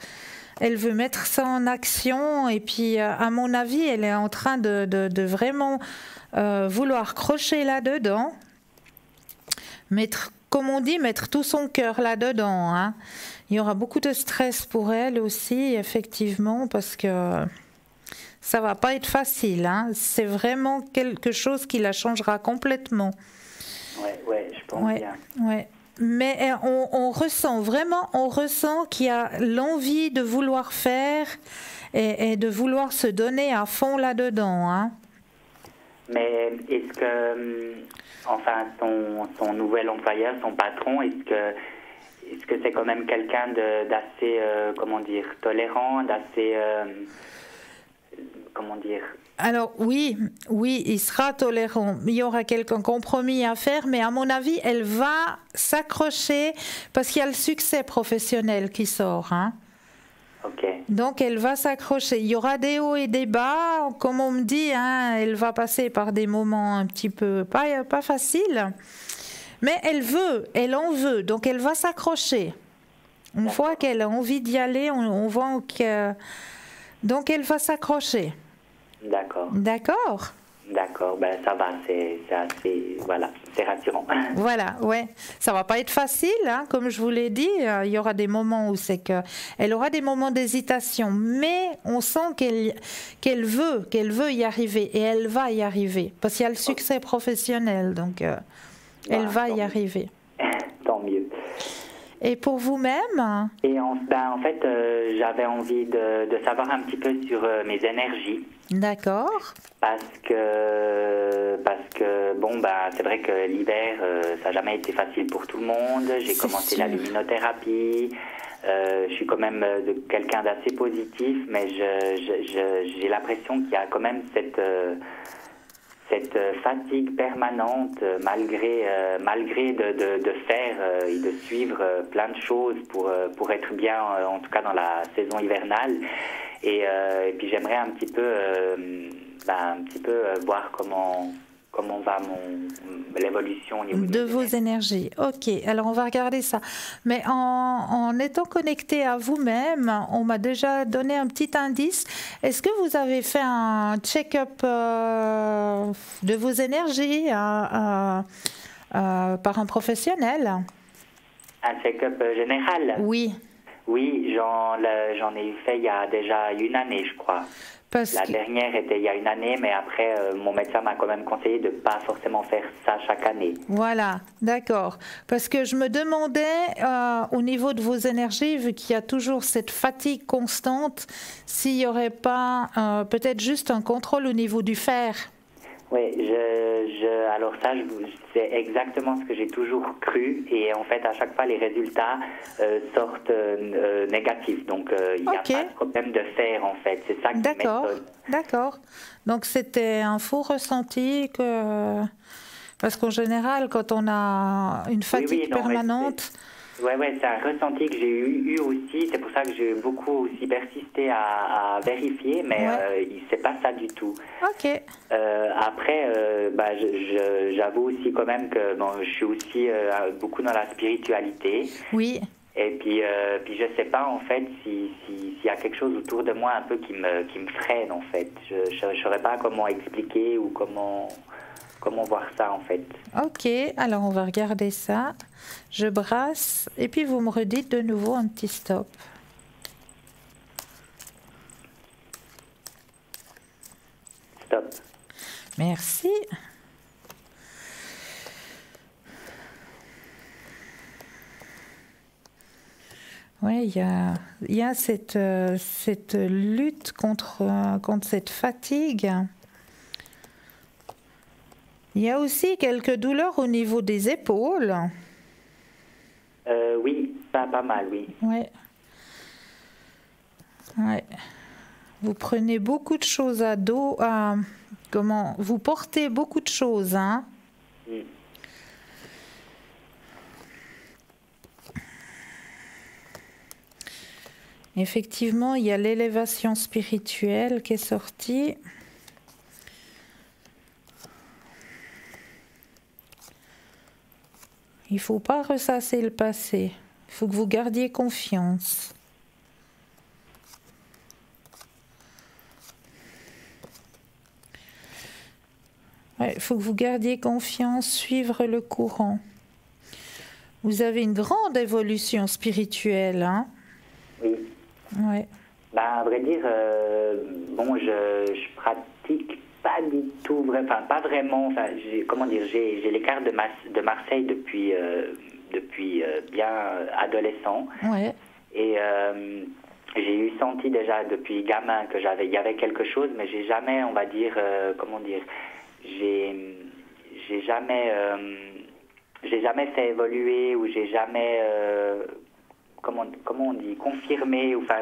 ça en action et puis à mon avis elle est en train de vraiment vouloir crocher là-dedans, comme on dit, mettre tout son cœur là-dedans. Hein. Il y aura beaucoup de stress pour elle aussi, effectivement, parce que Ça va pas être facile, hein. C'est vraiment quelque chose qui la changera complètement. Ouais, je pense bien. Ouais. Mais on ressent vraiment, qu'il y a l'envie de vouloir faire et de vouloir se donner à fond là-dedans, hein. Mais est-ce que, enfin, son nouvel employeur, son patron, est-ce que c'est quand même quelqu'un d'assez, comment dire, tolérant, d'assez, comment dire? Alors oui, il sera tolérant. Il y aura quelques compromis à faire, mais à mon avis, elle va s'accrocher parce qu'il y a le succès professionnel qui sort, hein. Ok. Donc elle va s'accrocher. Il y aura des hauts et des bas, comme on me dit, hein, elle va passer par des moments un petit peu pas faciles, mais elle en veut, donc elle va s'accrocher. Une fois qu'elle a envie d'y aller, on voit que... Donc elle va s'accrocher. D'accord. D'accord. D'accord, ben ça va, c'est assez, voilà, c'est rassurant. Voilà, ouais. Ça va pas être facile, hein, comme je vous l'ai dit. Il y aura des moments où elle aura des moments d'hésitation, mais on sent qu'elle veut y arriver et elle va y arriver parce qu'il y a le succès professionnel, donc elle va y arriver. Tant mieux. Et pour vous-même? Et en fait, j'avais envie de savoir un petit peu sur mes énergies. D'accord. Parce que bon, c'est vrai que l'hiver, ça n'a jamais été facile pour tout le monde. J'ai commencé la luminothérapie. Je suis quand même quelqu'un d'assez positif, mais j'ai l'impression qu'il y a quand même cette fatigue permanente malgré de faire et de suivre plein de choses pour être bien, en tout cas dans la saison hivernale. Et puis j'aimerais un petit peu voir comment va l'évolution au niveau de vos énergies. Ok, alors on va regarder ça. Mais en étant connecté à vous-même, on m'a déjà donné un petit indice. Est-ce que vous avez fait un check-up de vos énergies par un professionnel? Un check-up général? Oui. Oui, j'en ai fait il y a déjà une année, je crois. La dernière était il y a une année, mais après, mon médecin m'a quand même conseillé de ne pas forcément faire ça chaque année. Voilà, d'accord. Parce que je me demandais, au niveau de vos énergies, vu qu'il y a toujours cette fatigue constante, s'il n'y aurait pas peut-être juste un contrôle au niveau du fer. Oui, alors ça, c'est exactement ce que j'ai toujours cru. Et en fait, à chaque fois, les résultats sortent négatifs. Donc, il n'y a pas de problème de fer, en fait. C'est ça qui m'étonne. D'accord. Donc, c'était un faux ressenti parce qu'en général, quand on a une fatigue permanente... Oui, c'est un ressenti que j'ai eu aussi. C'est pour ça que j'ai beaucoup aussi persisté à vérifier, mais c'est pas ça du tout. Ok. Après, j'avoue aussi quand même que je suis aussi beaucoup dans la spiritualité. Oui. Et puis je sais pas en fait s'il y a quelque chose autour de moi un peu qui me freine en fait. Je saurais pas comment expliquer ou comment voir ça en fait. Ok, alors on va regarder ça. Je brasse et puis vous me redites de nouveau un petit stop. Stop. Merci. Oui, il y a cette lutte contre cette fatigue. Il y a aussi quelques douleurs au niveau des épaules. Oui, pas mal, oui. Ouais. Vous prenez beaucoup de choses à dos. Vous portez beaucoup de choses, hein? Mm. Effectivement, il y a l'élévation spirituelle qui est sortie. Il ne faut pas ressasser le passé. Il faut que vous gardiez confiance. Il faut que vous gardiez confiance, suivre le courant. Vous avez une grande évolution spirituelle, hein? Oui. Ouais. À vrai dire, bon, je pratique pas du tout, enfin pas vraiment. Enfin, comment dire, j'ai les cartes de Marseille depuis bien adolescent. Ouais. Et j'ai eu senti déjà depuis gamin que il y avait quelque chose, mais j'ai jamais, on va dire, comment dire, j'ai jamais fait évoluer, ou j'ai jamais, comment on dit, confirmé, ou enfin,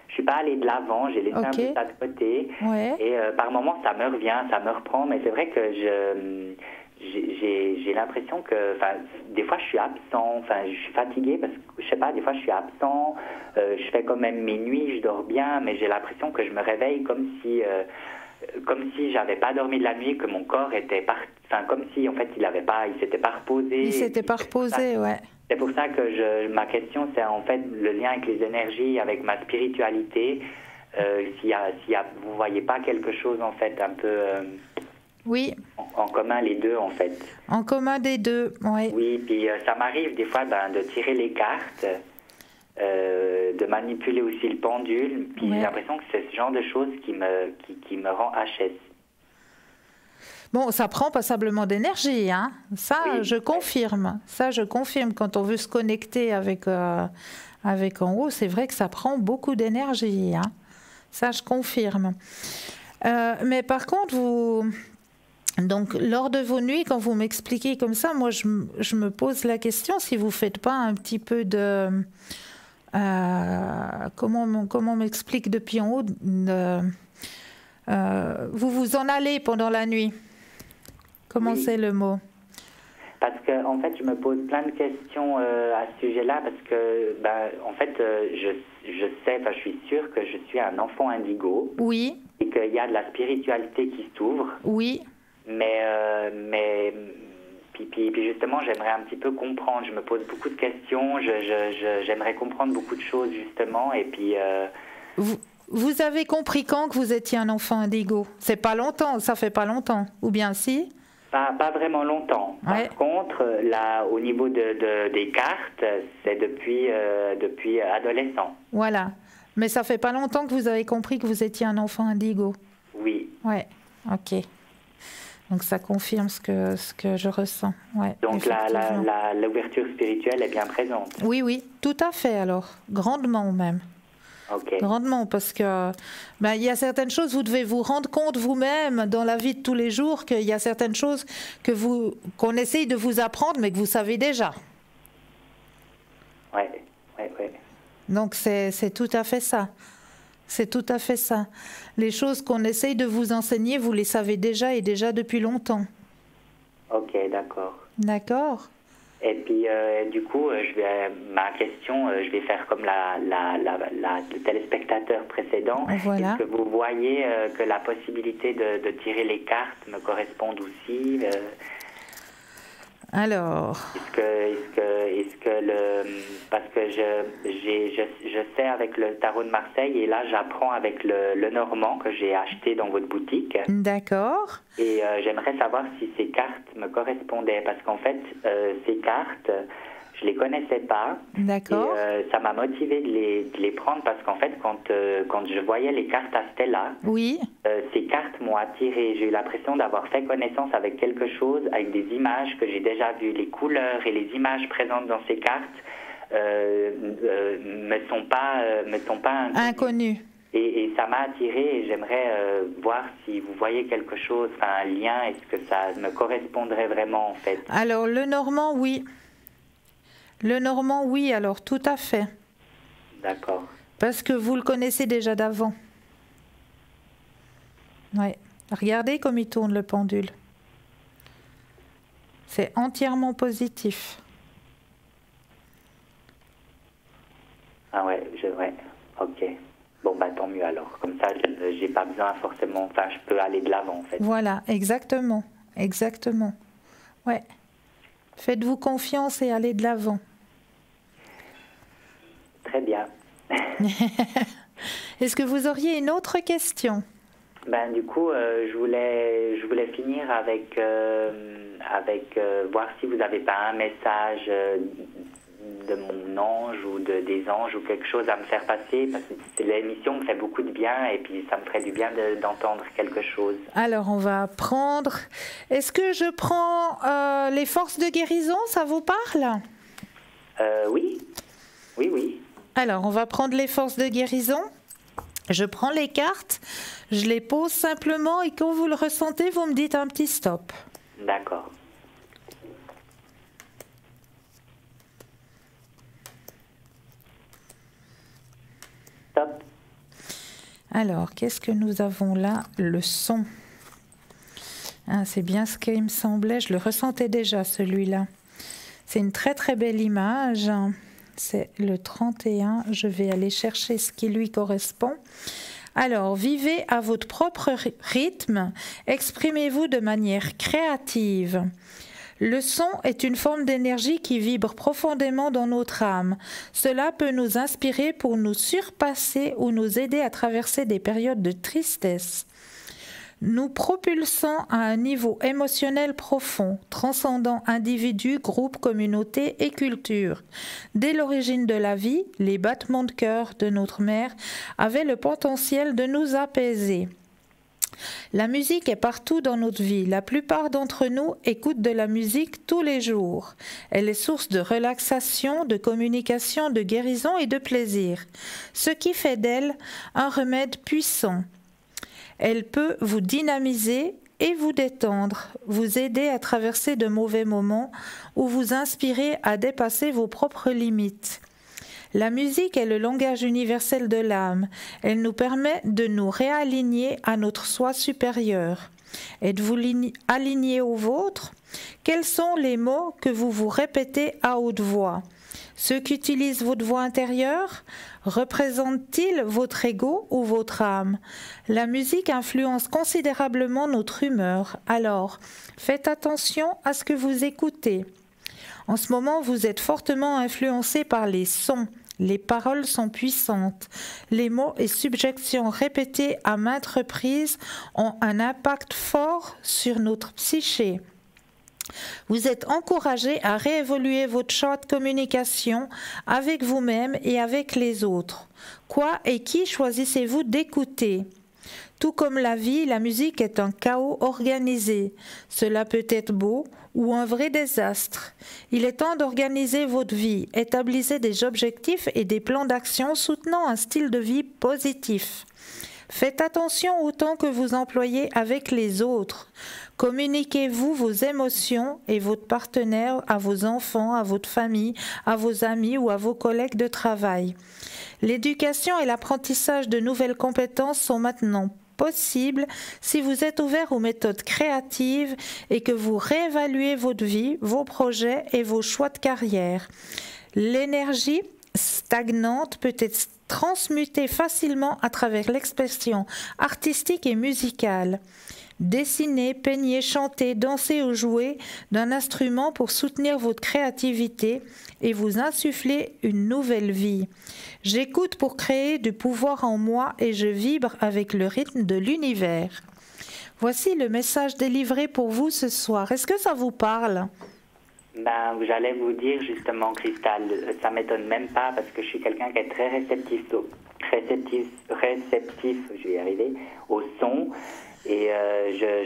je suis pas allée de l'avant, j'ai laissé un peu ça de côté. Ouais. Et par moments, ça me revient, ça me reprend, mais c'est vrai que j'ai l'impression que, enfin, des fois je suis absent, enfin, je suis fatiguée parce que, je sais pas, des fois je suis absent, je fais quand même mes nuits, je dors bien, mais j'ai l'impression que je me réveille comme si j'avais pas dormi de la nuit, que mon corps était enfin, comme si en fait il s'était pas reposé. Il s'était pas reposé, ouais. C'est pour ça que ma question, c'est en fait le lien avec les énergies, avec ma spiritualité. Vous voyez pas quelque chose en fait un peu oui. En commun les deux en fait. En commun des deux, oui. Oui, puis ça m'arrive des fois de tirer les cartes, de manipuler aussi le pendule. Puis j'ai l'impression que c'est ce genre de choses qui me rend HS. Bon, ça prend passablement d'énergie, hein. Ça, oui. Je confirme. Ça, je confirme. Quand on veut se connecter avec en haut, c'est vrai que ça prend beaucoup d'énergie, hein. Ça, je confirme. Mais par contre, donc, lors de vos nuits, quand vous m'expliquez comme ça, moi, je me pose la question si vous ne faites pas un petit peu de... comment on m'explique depuis en haut vous vous en allez pendant la nuit. Comment c'est le mot? Parce que en fait, je me pose plein de questions à ce sujet-là, parce que en fait, je sais, enfin, je suis sûre que je suis un enfant indigo. Oui. Et qu'il y a de la spiritualité qui s'ouvre. Oui. Mais puis justement, j'aimerais un petit peu comprendre. Je me pose beaucoup de questions. J'aimerais comprendre beaucoup de choses justement. Et puis. Vous avez compris quand que vous étiez un enfant indigo? C'est pas longtemps, ça fait pas longtemps, ou bien si? Pas vraiment longtemps. Par contre, là, au niveau des cartes, c'est depuis adolescent. Voilà. Mais ça fait pas longtemps que vous avez compris que vous étiez un enfant indigo? Oui. Ouais, ok. Donc ça confirme ce que je ressens. Ouais, donc l'ouverture spirituelle est bien présente? Oui, oui, tout à fait alors. Grandement même. Okay. Grandement, parce que il y a certaines choses, vous devez vous rendre compte vous-même dans la vie de tous les jours qu'il y a certaines choses qu'on essaye de vous apprendre, mais que vous savez déjà. Oui. Donc c'est tout à fait ça. C'est tout à fait ça. Les choses qu'on essaye de vous enseigner, vous les savez déjà et déjà depuis longtemps. Ok, d'accord. D'accord. Et puis, du coup, ma question, je vais faire comme le téléspectateur précédent. Voilà. Est-ce que vous voyez que la possibilité de tirer les cartes me corresponde aussi Alors. Parce que je sais avec le tarot de Marseille, et là j'apprends avec le normand que j'ai acheté dans votre boutique. D'accord. Et j'aimerais savoir si ces cartes me correspondaient, parce qu'en fait ces cartes, je les connaissais pas. D'accord. Et ça m'a motivé de les prendre, parce qu'en fait quand je voyais les cartes à Stella, oui. Ces cartes m'ont attiré. J'ai eu l'impression d'avoir fait connaissance avec quelque chose, avec des images que j'ai déjà vues. Les couleurs et les images présentes dans ces cartes me sont pas inconnues. Et ça m'a attiré, et j'aimerais voir si vous voyez quelque chose, un lien, est-ce que ça me correspondrait vraiment en fait? Alors le normand, oui. Le normand, oui, alors tout à fait. D'accord. Parce que vous le connaissez déjà d'avant. Oui. Regardez comme il tourne le pendule. C'est entièrement positif. Ah ouais, ok. Bon, tant mieux alors. Comme ça, j'ai pas besoin forcément, enfin, je peux aller de l'avant en fait. Voilà, exactement. Exactement. Ouais. Faites-vous confiance et allez de l'avant. Très bien. Est-ce que vous auriez une autre question? Du coup, je voulais finir avec voir si vous n'avez pas un message de mon ange ou des anges ou quelque chose à me faire passer, parce que l'émission me fait beaucoup de bien et puis ça me ferait du bien d'entendre quelque chose. Alors, on va prendre... Est-ce que je prends les forces de guérison, ça vous parle? Oui. Oui. Alors, on va prendre les forces de guérison. Je prends les cartes, je les pose simplement et quand vous le ressentez, vous me dites un petit stop. D'accord. Stop. Alors, qu'est-ce que nous avons là? Le son. Ah, c'est bien ce qu'il me semblait, je le ressentais déjà celui-là. C'est une très très belle image. C'est le 31, je vais aller chercher ce qui lui correspond. Alors, vivez à votre propre rythme, exprimez-vous de manière créative. Le son est une forme d'énergie qui vibre profondément dans notre âme. Cela peut nous inspirer pour nous surpasser ou nous aider à traverser des périodes de tristesse. Nous propulsons à un niveau émotionnel profond, transcendant individus, groupes, communautés et cultures. Dès l'origine de la vie, les battements de cœur de notre mère avaient le potentiel de nous apaiser. La musique est partout dans notre vie. La plupart d'entre nous écoutent de la musique tous les jours. Elle est source de relaxation, de communication, de guérison et de plaisir, ce qui fait d'elle un remède puissant. Elle peut vous dynamiser et vous détendre, vous aider à traverser de mauvais moments ou vous inspirer à dépasser vos propres limites. La musique est le langage universel de l'âme. Elle nous permet de nous réaligner à notre soi supérieur. Êtes-vous aligné au vôtre? Quels sont les mots que vous vous répétez à haute voix? Ceux qu'utilise votre voix intérieure représentent-ils votre ego ou votre âme? La musique influence considérablement notre humeur. Alors, faites attention à ce que vous écoutez. En ce moment, vous êtes fortement influencé par les sons. Les paroles sont puissantes. Les mots et subjections répétés à maintes reprises ont un impact fort sur notre psyché. Vous êtes encouragé à réévoluer votre choix de communication avec vous-même et avec les autres. Quoi et qui choisissez-vous d'écouter? Tout comme la vie, la musique est un chaos organisé. Cela peut être beau ou un vrai désastre. Il est temps d'organiser votre vie. Établissez des objectifs et des plans d'action soutenant un style de vie positif. Faites attention au temps que vous employez avec les autres. Communiquez-vous vos émotions et votre partenaire à vos enfants, à votre famille, à vos amis ou à vos collègues de travail. L'éducation et l'apprentissage de nouvelles compétences sont maintenant possibles si vous êtes ouvert aux méthodes créatives et que vous réévaluez votre vie, vos projets et vos choix de carrière. L'énergie stagnante peut être transmutée facilement à travers l'expression artistique et musicale. Dessinez, peignez, chantez, dansez ou jouez d'un instrument pour soutenir votre créativité et vous insuffler une nouvelle vie. J'écoute pour créer du pouvoir en moi et je vibre avec le rythme de l'univers. Voici le message délivré pour vous ce soir. Est-ce que ça vous parle? J'allais vous dire justement, Cristal, ça m'étonne même pas parce que je suis quelqu'un qui est très réceptif, je vais y arriver, au son. Et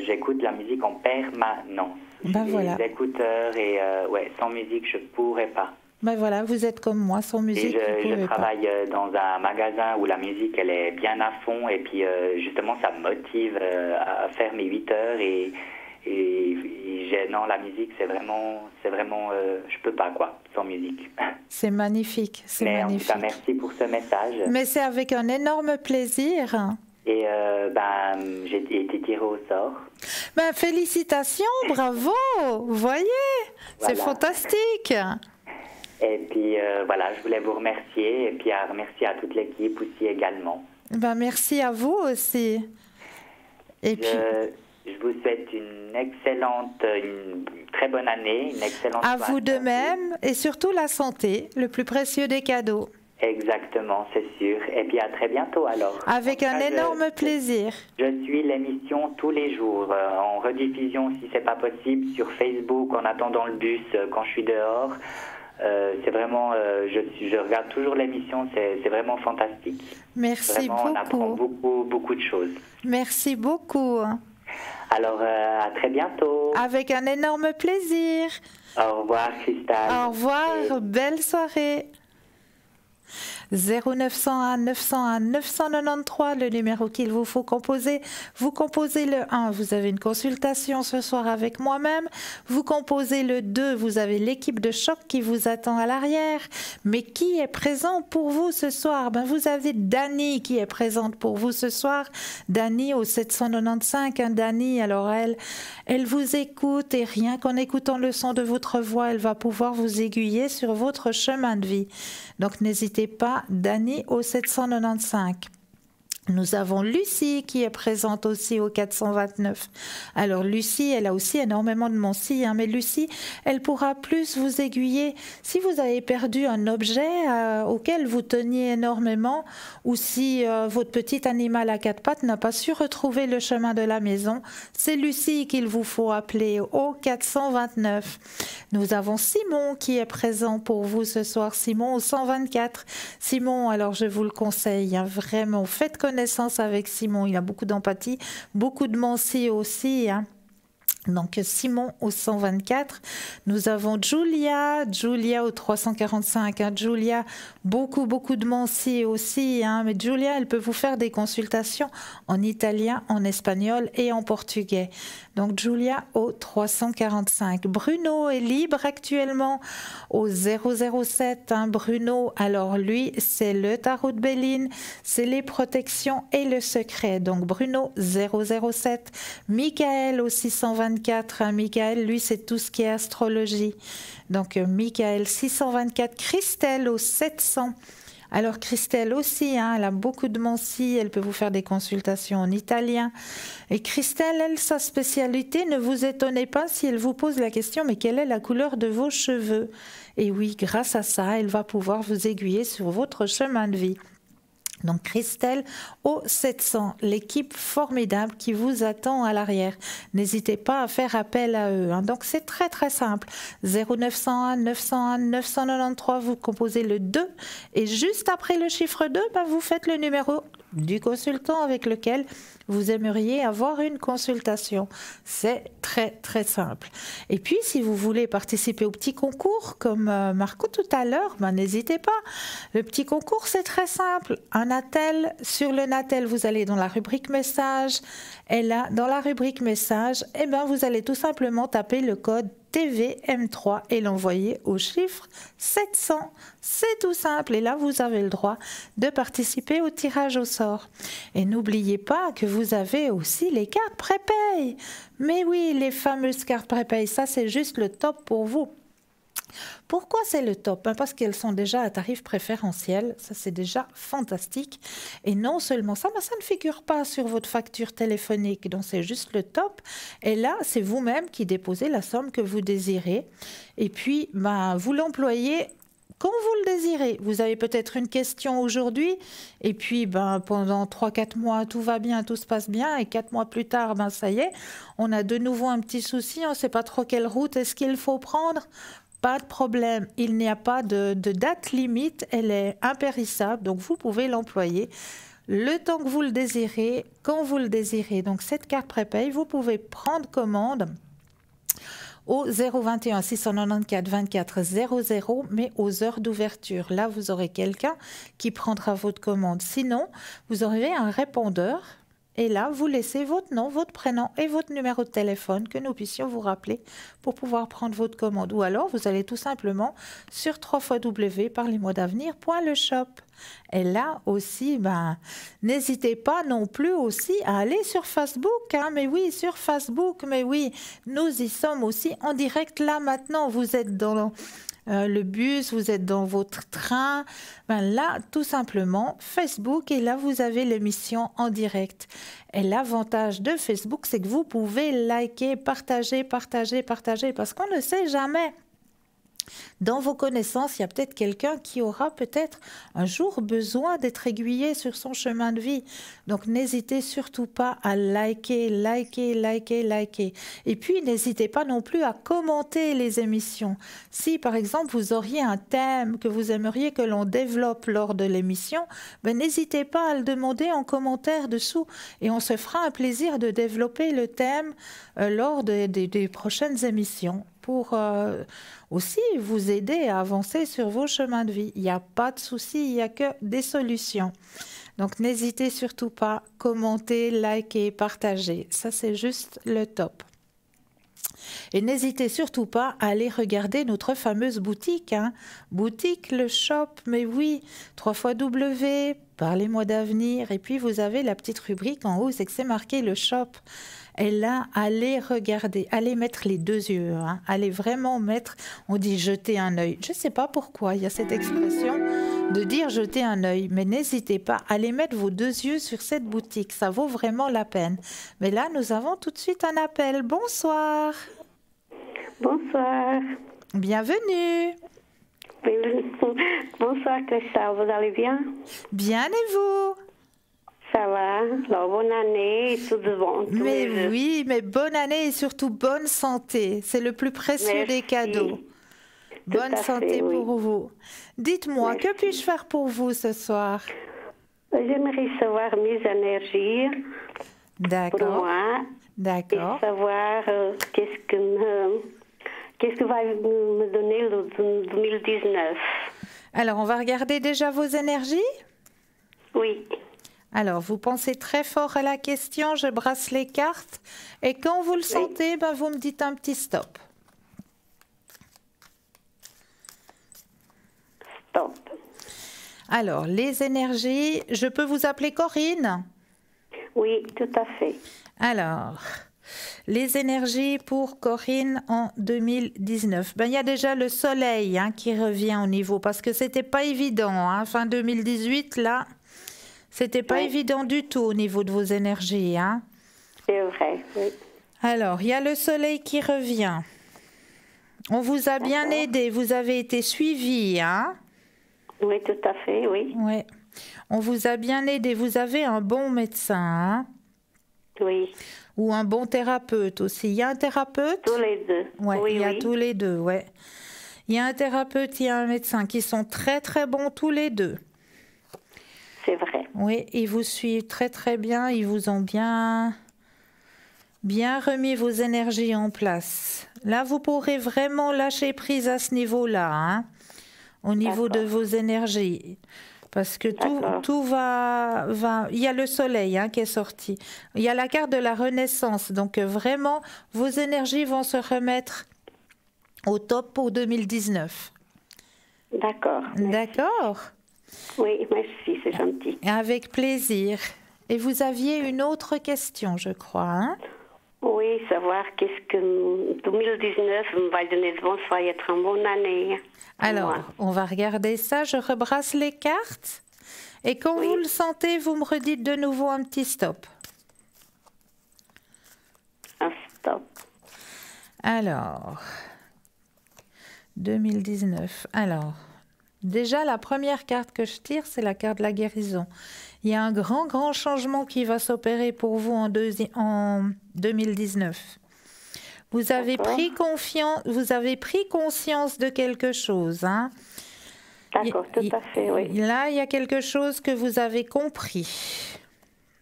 j'écoute la musique en permanence. Voilà. Des écouteurs et sans musique, je pourrais pas. Voilà, vous êtes comme moi, sans musique, et je travaille dans un magasin où la musique, elle est bien à fond. Et puis, justement, ça me motive à faire mes 8 heures. Non, la musique, c'est vraiment je peux pas, quoi, sans musique. C'est magnifique, c'est magnifique. En tout cas, merci pour ce message. Mais c'est avec un énorme plaisir. Et j'ai été tirée au sort. Félicitations, bravo, vous voyez, voilà. C'est fantastique. Et puis voilà, je voulais vous remercier et puis remercier à toute l'équipe aussi également. Merci à vous aussi. Et je vous souhaite une très bonne année, une excellente à vous de même et surtout la santé, le plus précieux des cadeaux. Exactement, c'est sûr. Et puis à très bientôt alors. Avec un énorme plaisir. Je suis l'émission tous les jours, en rediffusion si c'est pas possible, sur Facebook, en attendant le bus quand je suis dehors. C'est vraiment, je regarde toujours l'émission, c'est vraiment fantastique. Merci vraiment, beaucoup. On apprend beaucoup de choses. Merci beaucoup. Alors, à très bientôt. Avec un énorme plaisir. Au revoir, Cristal. Au revoir, belle soirée. 0901 901 993, le numéro qu'il vous faut composer. Vous composez le 1, vous avez une consultation ce soir avec moi-même. Vous composez le 2, vous avez l'équipe de choc qui vous attend à l'arrière. Mais qui est présent pour vous ce soir? Vous avez Dani qui est présente pour vous ce soir. Dani au 795. Dani, alors elle vous écoute et rien qu'en écoutant le son de votre voix, elle va pouvoir vous aiguiller sur votre chemin de vie. Donc n'hésitez pas, Dani au 795. Nous avons Lucie qui est présente aussi au 429. Alors Lucie, elle a aussi énormément de mensis, mais Lucie, elle pourra plus vous aiguiller si vous avez perdu un objet auquel vous teniez énormément, ou si votre petit animal à quatre pattes n'a pas su retrouver le chemin de la maison. C'est Lucie qu'il vous faut appeler au 429. Nous avons Simon qui est présent pour vous ce soir. Simon au 124. Simon, alors je vous le conseille, vraiment, faites connaissance avec Simon. Il a beaucoup d'empathie, beaucoup de mensis aussi. Donc Simon au 124. Nous avons Julia au 345. Julia, beaucoup de mensis aussi. Mais Julia, elle peut vous faire des consultations en italien, en espagnol et en portugais. Donc Julia au 345. Bruno est libre actuellement au 007. Bruno, alors lui, c'est le tarot de Béline, c'est les protections et le secret. Donc Bruno 007. Michael au 624. Michael, lui, c'est tout ce qui est astrologie. Donc Michael 624. Christelle au 700. Alors Christelle aussi, elle a beaucoup de mensis, elle peut vous faire des consultations en italien. Et Christelle, elle, sa spécialité, ne vous étonnez pas si elle vous pose la question, mais quelle est la couleur de vos cheveux? Et oui, grâce à ça, elle va pouvoir vous aiguiller sur votre chemin de vie. Donc Christelle au 700, l'équipe formidable qui vous attend à l'arrière. N'hésitez pas à faire appel à eux. Donc c'est très simple. 0901 901 993, vous composez le 2 et juste après le chiffre 2, vous faites le numéro du consultant avec lequel vous aimeriez avoir une consultation. C'est très simple. Et puis, si vous voulez participer au petit concours, comme Marco tout à l'heure, n'hésitez pas. Le petit concours, c'est très simple. Un Natel, sur le Natel, vous allez dans la rubrique message. Et là, dans la rubrique message, vous allez tout simplement taper le code TVM3 et l'envoyer au chiffre 700. C'est tout simple et là vous avez le droit de participer au tirage au sort. Et n'oubliez pas que vous avez aussi les cartes prépay. Mais oui, les fameuses cartes prépay, ça c'est juste le top pour vous. Pourquoi c'est le top? Parce qu'elles sont déjà à tarif préférentiel, ça c'est déjà fantastique. Et non seulement ça, ça ne figure pas sur votre facture téléphonique, donc c'est juste le top. Et là, c'est vous-même qui déposez la somme que vous désirez. Et puis, vous l'employez quand vous le désirez. Vous avez peut-être une question aujourd'hui, et puis pendant 3-4 mois, tout va bien, tout se passe bien, et 4 mois plus tard, ça y est, on a de nouveau un petit souci, on ne sait pas trop quelle route est-ce qu'il faut prendre. Pas de problème, il n'y a pas de date limite, elle est impérissable, donc vous pouvez l'employer le temps que vous le désirez, quand vous le désirez. Donc cette carte prépay, vous pouvez prendre commande au 021 694 24 00, mais aux heures d'ouverture. Là, vous aurez quelqu'un qui prendra votre commande. Sinon, vous aurez un répondeur. Et là, vous laissez votre nom, votre prénom et votre numéro de téléphone que nous puissions vous rappeler pour pouvoir prendre votre commande. Ou alors, vous allez tout simplement sur www.parlez-moi-d'avenir.le-shop. Et là aussi, n'hésitez pas non plus aussi à aller sur Facebook. Mais oui, sur Facebook, mais oui, nous y sommes aussi en direct là maintenant. Vous êtes dans le bus, vous êtes dans votre train, là tout simplement Facebook, et là vous avez l'émission en direct. Et l'avantage de Facebook, c'est que vous pouvez liker, partager, parce qu'on ne sait jamais. Dans vos connaissances, il y a peut-être quelqu'un qui aura peut-être un jour besoin d'être aiguillé sur son chemin de vie. Donc, n'hésitez surtout pas à liker. Et puis, n'hésitez pas non plus à commenter les émissions. Si, par exemple, vous auriez un thème que vous aimeriez que l'on développe lors de l'émission, ben, n'hésitez pas à le demander en commentaire dessous et on se fera un plaisir de développer le thème lors des prochaines émissions pour aussi vous aider à avancer sur vos chemins de vie. Il n'y a pas de souci, il n'y a que des solutions. Donc, n'hésitez surtout pas, commentez, likez, partagez. Ça, c'est juste le top. Et n'hésitez surtout pas à aller regarder notre fameuse boutique. Boutique, le shop, mais oui, 3x W, parlez-moi d'avenir. Et puis, vous avez la petite rubrique en haut, c'est que c'est marqué le shop. Et là, allez regarder, allez mettre les deux yeux, allez vraiment mettre, on dit jeter un œil. Je ne sais pas pourquoi il y a cette expression de dire jeter un œil, mais n'hésitez pas, allez mettre vos deux yeux sur cette boutique, ça vaut vraiment la peine. Mais là, nous avons tout de suite un appel. Bonsoir. Bonsoir. Bienvenue. Bonsoir Christelle, vous allez bien? Bien et vous? Ça va, alors bonne année et tout de bon. Mais oui, mais bonne année et surtout bonne santé. C'est le plus précieux des cadeaux. Bonne santé pour vous. Dites-moi, que puis-je faire pour vous ce soir? J'aimerais savoir mes énergies. D'accord. Pour moi. D'accord. Et savoir qu'est-ce que va me donner le 2019. Alors, on va regarder déjà vos énergies? Oui. Alors, vous pensez très fort à la question, je brasse les cartes. Et quand vous le sentez, ben, vous me dites un petit stop. Stop. Alors, les énergies, je peux vous appeler Corinne? Oui, tout à fait. Alors, les énergies pour Corinne en 2019. Ben, il y a déjà le soleil qui revient au niveau, parce que ce n'était pas évident. Fin 2018, là... C'était pas évident du tout au niveau de vos énergies. C'est vrai, oui. Alors, il y a le soleil qui revient. On vous a bien aidé, vous avez été suivi. Oui, tout à fait, oui. Ouais. On vous a bien aidé, vous avez un bon médecin. Oui. Ou un bon thérapeute aussi. Il y a un thérapeute? Tous les deux. Ouais, oui, il y a tous les deux, ouais. Il y a un thérapeute, il y a un médecin qui sont très très bons tous les deux. C'est vrai. Oui, ils vous suivent très très bien, ils vous ont bien remis vos énergies en place. Là, vous pourrez vraiment lâcher prise à ce niveau-là, au niveau de vos énergies. Parce que tout va... Il y a le soleil qui est sorti. Il y a la carte de la renaissance. Donc vraiment, vos énergies vont se remettre au top pour 2019. D'accord. D'accord. Oui, merci, c'est gentil. Avec plaisir. Et vous aviez une autre question, je crois. Oui, savoir qu'est-ce que 2019 va donner de bon, ça va être une bonne année. Alors, on va regarder ça. Je rebrasse les cartes. Et quand vous le sentez, vous me redites de nouveau un petit stop. Un stop. Alors, 2019. Alors... Déjà, la première carte que je tire, c'est la carte de la guérison. Il y a un grand changement qui va s'opérer pour vous en 2019. Vous avez pris conscience de quelque chose. D'accord, tout à fait, oui. Là, il y a quelque chose que vous avez compris.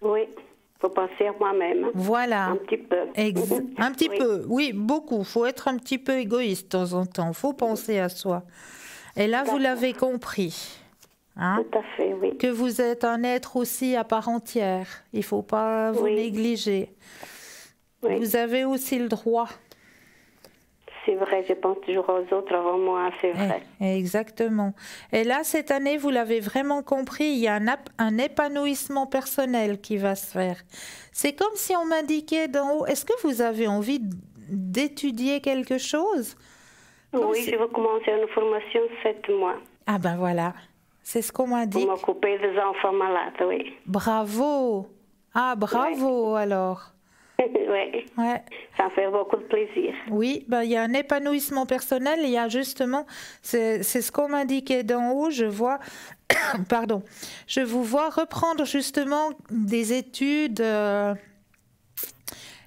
Oui, il faut penser à moi-même. Voilà. Un petit peu. Un petit peu, oui, beaucoup. Il faut être un petit peu égoïste de temps en temps. Il faut penser à soi. Et là, vous l'avez compris. Tout à fait, oui. Que vous êtes un être aussi à part entière. Il ne faut pas vous négliger. Oui. Vous avez aussi le droit. C'est vrai, je pense toujours aux autres avant moi, c'est vrai. Exactement. Et là, cette année, vous l'avez vraiment compris, il y a un épanouissement personnel qui va se faire. C'est comme si on m'indiquait d'en haut, est-ce que vous avez envie d'étudier quelque chose ? Oui, je veux commencer une formation 7 mois. Ah ben voilà, c'est ce qu'on m'a dit. Pour m'occuper des enfants malades, oui. Bravo. Ah, bravo alors. Oui. Ouais. Ça me fait beaucoup de plaisir. Oui, ben, il y a un épanouissement personnel. Il y a justement, c'est ce qu'on m'indiquait d'en haut. Je vois, pardon, je vous vois reprendre justement des études.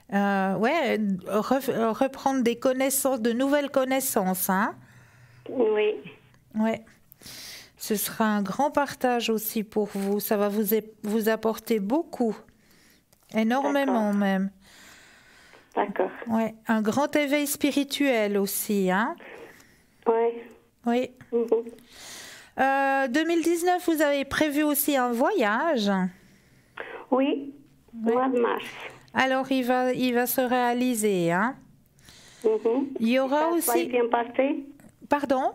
Reprendre des connaissances, de nouvelles connaissances, hein? Oui. Ouais. Ce sera un grand partage aussi pour vous. Ça va vous apporter beaucoup, énormément même. D'accord. Ouais. Un grand éveil spirituel aussi, hein? Oui. Oui. 2019, vous avez prévu aussi un voyage? Oui, mois de mars. Alors, il va se réaliser, hein? Il y aura aussi... Ça va bien passer? Pardon?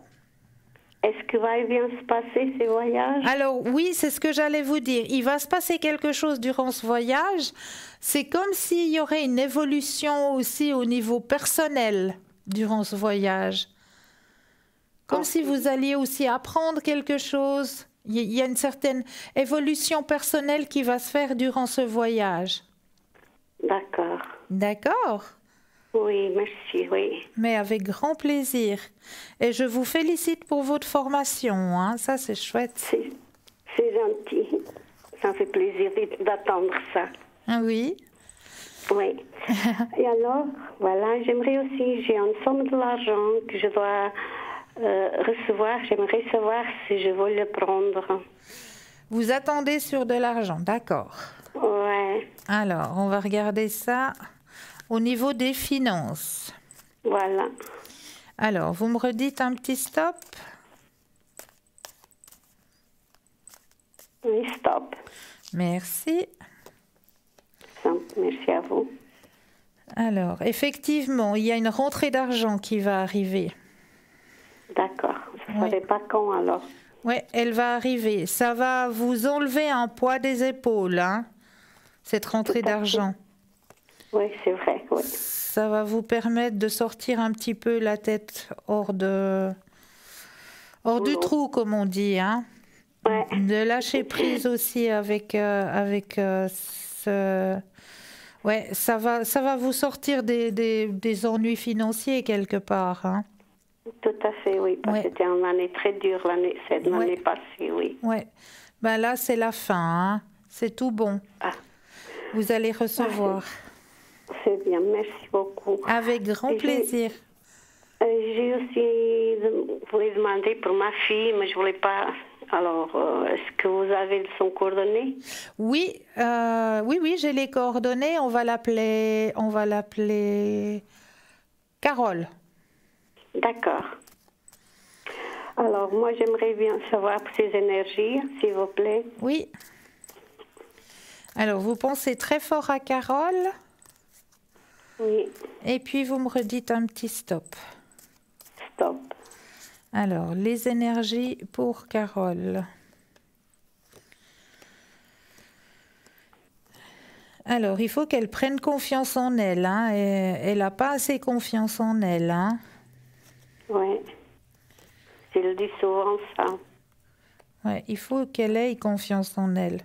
Est-ce que va bien se passer ces voyages? Alors oui, c'est ce que j'allais vous dire. Il va se passer quelque chose durant ce voyage. C'est comme s'il y aurait une évolution aussi au niveau personnel durant ce voyage. Comme si vous alliez aussi apprendre quelque chose. Il y a une certaine évolution personnelle qui va se faire durant ce voyage. D'accord. D'accord? Oui, merci, oui. Mais avec grand plaisir. Et je vous félicite pour votre formation, hein. Ça, c'est chouette. C'est gentil. Ça me fait plaisir d'attendre ça. Ah oui? Oui. Et alors, voilà, j'aimerais aussi, j'ai une somme de l'argent que je dois recevoir. J'aimerais savoir si je veux le prendre. Vous attendez sur de l'argent, d'accord. Ouais. Alors, on va regarder ça au niveau des finances. Voilà. Alors, vous me redites un petit stop? Oui, stop. Merci. Merci à vous. Alors, effectivement, il y a une rentrée d'argent qui va arriver. D'accord. Je ne savais pas quand alors. Oui, elle va arriver. Ça va vous enlever un poids des épaules, hein, cette rentrée d'argent. Oui, c'est vrai, oui. Ça va vous permettre de sortir un petit peu la tête hors du trou, comme on dit, hein. Ouais. De lâcher prise aussi avec ce... Ouais, ça va vous sortir des ennuis financiers quelque part, hein. Tout à fait, oui. Parce que c'était une année très dure, cette année passée, oui. Oui. Ben là, c'est la fin, hein. C'est tout bon. Ah. Vous allez recevoir. C'est bien, merci beaucoup. Avec grand plaisir. J'ai aussi voulu demander pour ma fille, mais je ne voulais pas... Alors, est-ce que vous avez son coordonnées? Oui, oui, j'ai les coordonnées. On va l'appeler Carole. D'accord. Alors, moi, j'aimerais bien savoir pour ses énergies, s'il vous plaît. Oui. Alors, vous pensez très fort à Carole? Oui. Et puis, vous me redites un petit stop. Stop. Alors, les énergies pour Carole. Alors, il faut qu'elle prenne confiance en elle, hein. Elle n'a pas assez confiance en elle, hein. Oui. Je le dis souvent, ça. Ouais, il faut qu'elle ait confiance en elle.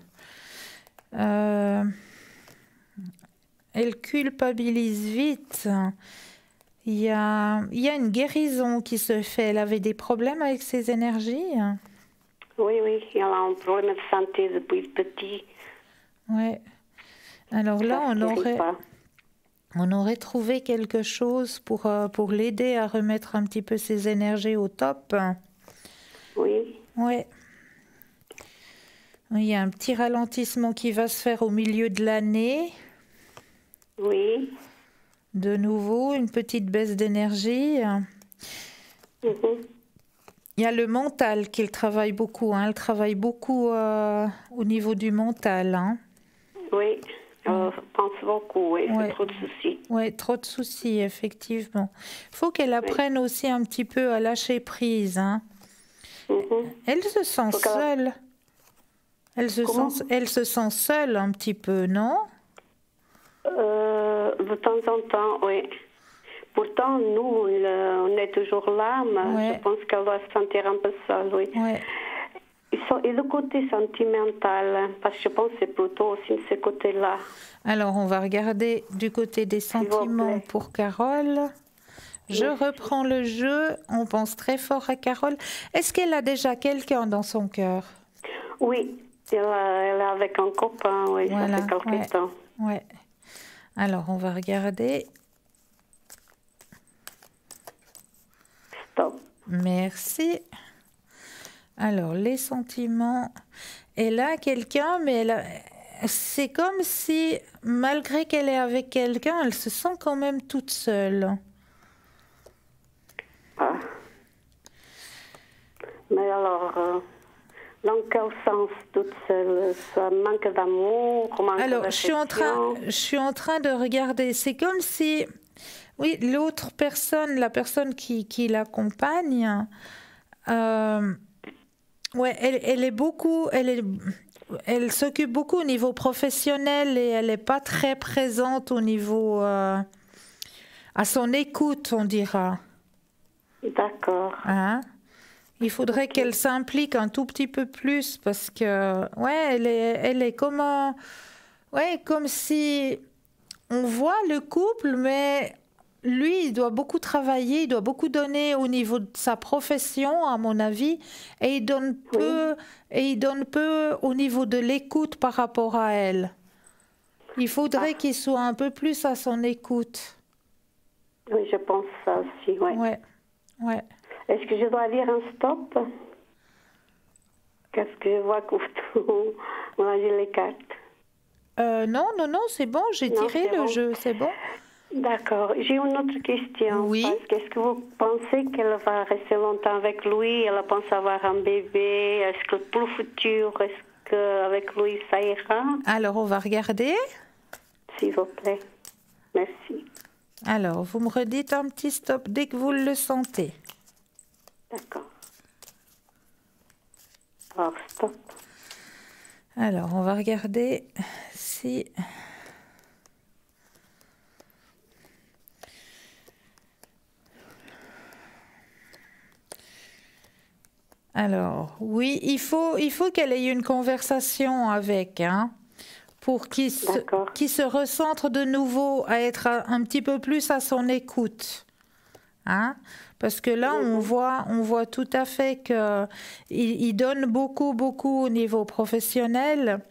Elle culpabilise vite. Il y a une guérison qui se fait. Elle avait des problèmes avec ses énergies. Oui, elle a un problème de santé depuis petit. Oui. Alors là, on aurait trouvé quelque chose pour l'aider à remettre un petit peu ses énergies au top. Oui. Oui. Il y a un petit ralentissement qui va se faire au milieu de l'année. Oui. De nouveau, une petite baisse d'énergie. Il y a le mental qu'il travaille beaucoup. Hein. Elle travaille beaucoup au niveau du mental. Hein. Oui, je pense beaucoup. Oui, c'est trop de soucis. Oui, trop de soucis, effectivement. Il faut qu'elle apprenne aussi un petit peu à lâcher prise. Hein. Elle se sent seule. Elle se sent seule un petit peu, non? De temps en temps, oui. Pourtant, nous, on est toujours là, mais je pense qu'elle doit se sentir un peu seule, oui. Et le côté sentimental, parce que je pense que c'est plutôt aussi de ce côté-là. Alors, on va regarder du côté des sentiments pour Carole. Je reprends le jeu. On pense très fort à Carole. Est-ce qu'elle a déjà quelqu'un dans son cœur? Oui, elle est avec un copain, oui, voilà, ça fait quelque temps. Ouais. Alors, on va regarder. Stop. Merci. Alors, les sentiments. Elle a quelqu'un, mais c'est comme si, malgré qu'elle est avec quelqu'un, elle se sent quand même toute seule. Ah. Mais alors, dans quel sens toute seule? Ça manque d'amour, manque alors, d'affection? je suis en train de regarder. C'est comme si, oui, l'autre personne, la personne qui l'accompagne, ouais, elle s'occupe beaucoup au niveau professionnel et elle n'est pas très présente au niveau à son écoute, on dira. D'accord. Hein? Il faudrait qu'elle s'implique un tout petit peu plus parce que, ouais, elle est comme si on voit le couple, mais lui, il doit beaucoup travailler, il doit beaucoup donner au niveau de sa profession, à mon avis, et il donne peu au niveau de l'écoute par rapport à elle. Il faudrait qu'il soit un peu plus à son écoute. Oui, je pense ça aussi, oui. Ouais. Est-ce que je dois dire un stop? Qu'est-ce que je vois qu'autour? Moi, j'ai les cartes. Non, c'est bon, j'ai tiré le jeu, c'est bon. D'accord. J'ai une autre question. Oui. Est-ce que vous pensez qu'elle va rester longtemps avec lui? Elle pense avoir un bébé? Est-ce que pour le futur, est-ce qu'avec lui, ça ira? Alors, on va regarder. S'il vous plaît. Merci. Alors, vous me redites un petit stop dès que vous le sentez. D'accord. Alors, stop. Alors, on va regarder si... Alors, oui, il faut qu'elle ait une conversation avec, hein, pour qu'il se recentre de nouveau à être un petit peu plus à son écoute. Hein? Parce que là, on voit tout à fait qu'il donne beaucoup au niveau professionnel,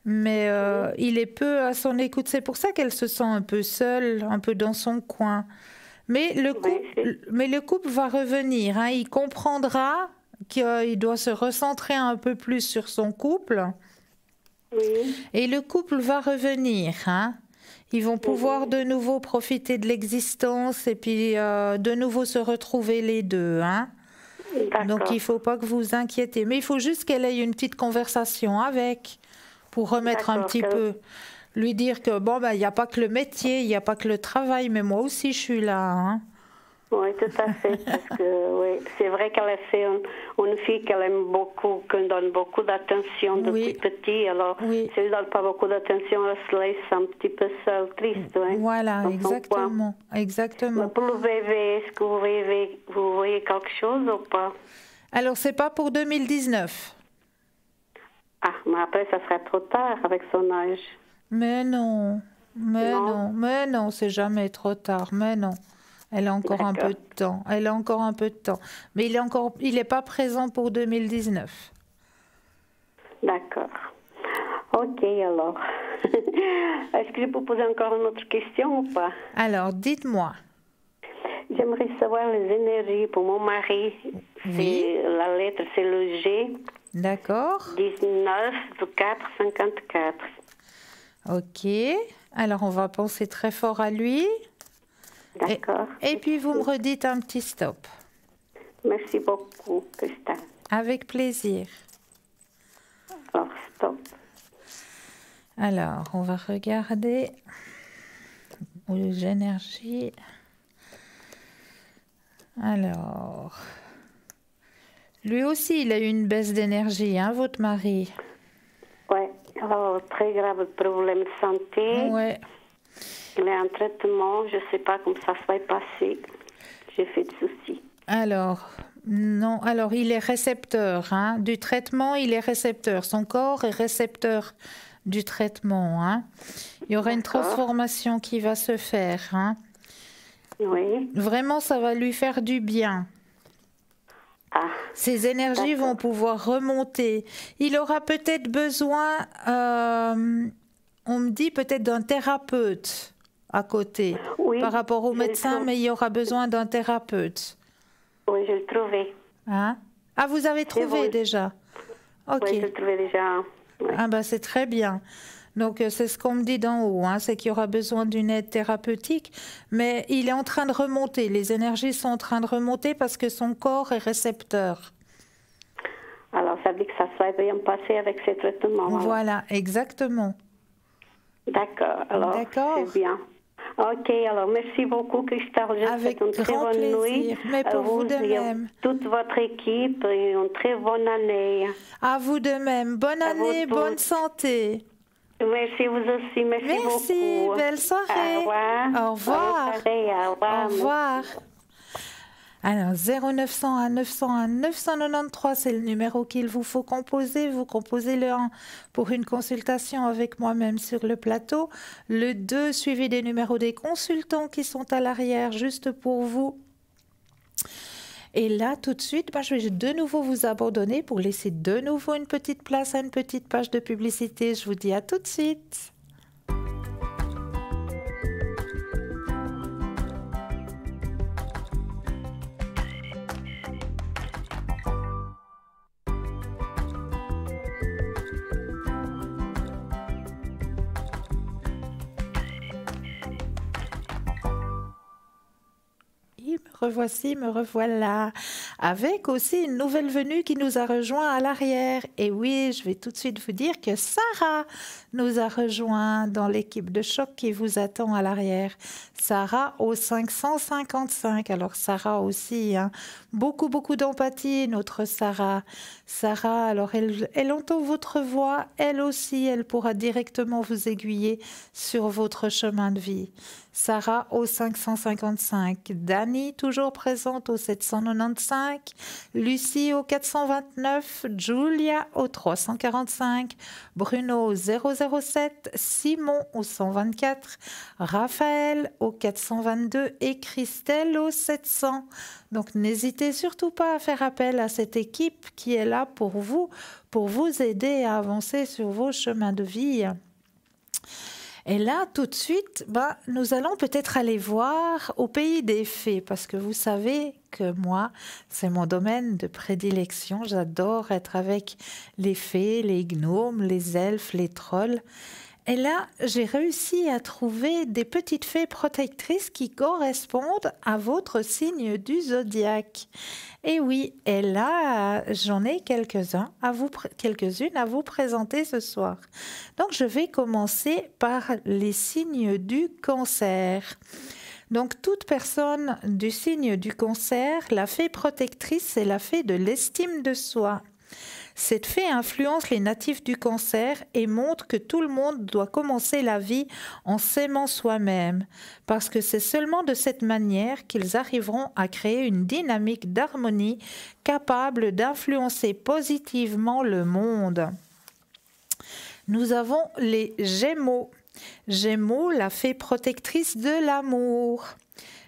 mais il est peu à son écoute. C'est pour ça qu'elle se sent un peu seule, un peu dans son coin. Mais le couple va revenir. Hein. Il comprendra qu'il doit se recentrer un peu plus sur son couple. Oui. Et le couple va revenir. Hein. Ils vont pouvoir de nouveau profiter de l'existence et puis de nouveau se retrouver les deux. Hein. Donc il ne faut pas que vous vous inquiétez. Mais il faut juste qu'elle ait une petite conversation avec pour remettre un petit peu. Lui dire que bon, il n'y a pas que le métier, il n'y a pas que le travail, mais moi aussi je suis là. Hein. Oui, tout à fait. Parce que oui, c'est vrai qu'elle est une fille qu'elle aime beaucoup, qu'on donne beaucoup d'attention depuis petit. Alors, si elle ne donne pas beaucoup d'attention, elle se laisse un petit peu seule, triste. Oui. Voilà, exactement. Mais pour le bébé, est-ce que vous voyez quelque chose ou pas? Alors, c'est pas pour 2019. Ah, mais après, ça serait trop tard avec son âge. Mais non, c'est jamais trop tard, mais non. Elle a encore un peu de temps. Mais il n'est pas présent pour 2019. D'accord. Ok, alors. Est-ce que je peux poser encore une autre question ou pas? Alors, dites-moi. J'aimerais savoir les énergies pour mon mari. Oui. La lettre, c'est le G. D'accord. 19 4 54. Ok. Alors, on va penser très fort à lui. D'accord. Et puis, vous me redites un petit stop. Merci beaucoup, Christelle. Avec plaisir. Alors, stop. Alors, on va regarder les énergies. Alors, lui aussi, il a eu une baisse d'énergie, hein, votre mari? Oui, alors, très grave problème de santé. Oui. Il est en traitement, je ne sais pas comment ça va passer. J'ai fait de soucis. Alors, non, alors il est récepteur hein, du traitement, il est récepteur. Son corps est récepteur du traitement. Hein. Il y aura une transformation qui va se faire. Hein. Oui. Vraiment, ça va lui faire du bien. Ah, ses énergies vont pouvoir remonter. Il aura peut-être besoin, on me dit peut-être d'un thérapeute à côté par rapport au médecin, mais il y aura besoin d'un thérapeute. Oui, je l'ai trouvé. Hein? Ah, vous avez trouvé déjà? Ok. Oui, je l'ai trouvé déjà. Oui. Ah ben c'est très bien. Donc c'est ce qu'on me dit d'en haut, hein, c'est qu'il y aura besoin d'une aide thérapeutique, mais il est en train de remonter, les énergies sont en train de remonter parce que son corps est récepteur. Alors ça veut dire que ça serait bien passé avec ces traitements. Alors. Voilà, exactement. D'accord, alors c'est bien. Ok, alors merci beaucoup Christelle, je vous souhaite une très bonne nuit. Mais pour vous de même. Toute votre équipe et une très bonne année. À vous de même, bonne année, bonne santé. Merci vous aussi, merci beaucoup. Belle soirée. Au revoir. Au revoir. Au revoir. Au revoir. Alors 0901 901 993, c'est le numéro qu'il vous faut composer. Vous composez le 1 pour une consultation avec moi-même sur le plateau. Le 2 suivi des numéros des consultants qui sont à l'arrière juste pour vous. Et là, tout de suite, je vais de nouveau vous abandonner pour laisser de nouveau une petite place à une petite page de publicité. Je vous dis à tout de suite. Me revoilà, avec aussi une nouvelle venue qui nous a rejoint à l'arrière. Et oui, je vais tout de suite vous dire que Sarah nous a rejoint dans l'équipe de choc qui vous attend à l'arrière. Sarah au 555. Alors Sarah aussi, hein, beaucoup d'empathie, notre Sarah. Sarah, alors elle entend votre voix, elle aussi, elle pourra directement vous aiguiller sur votre chemin de vie. Sarah au 555, Dani toujours présente au 795, Lucie au 429, Julia au 345, Bruno au 007, Simon au 124, Raphaël au 422 et Christelle au 700. Donc n'hésitez surtout pas à faire appel à cette équipe qui est là pour vous aider à avancer sur vos chemins de vie. Et là, tout de suite, nous allons peut-être aller voir au pays des fées, parce que vous savez que moi, c'est mon domaine de prédilection. J'adore être avec les fées, les gnomes, les elfes, les trolls. Et là, j'ai réussi à trouver des petites fées protectrices qui correspondent à votre signe du zodiaque. Et oui, et là, j'en ai quelques-unes à vous présenter ce soir. Donc, je vais commencer par les signes du Cancer. Donc, toute personne du signe du Cancer, la fée protectrice, c'est la fée de l'estime de soi. Cette fée influence les natifs du Cancer et montre que tout le monde doit commencer la vie en s'aimant soi-même, parce que c'est seulement de cette manière qu'ils arriveront à créer une dynamique d'harmonie capable d'influencer positivement le monde. Nous avons les Gémeaux. Gémeaux, la fée protectrice de l'amour.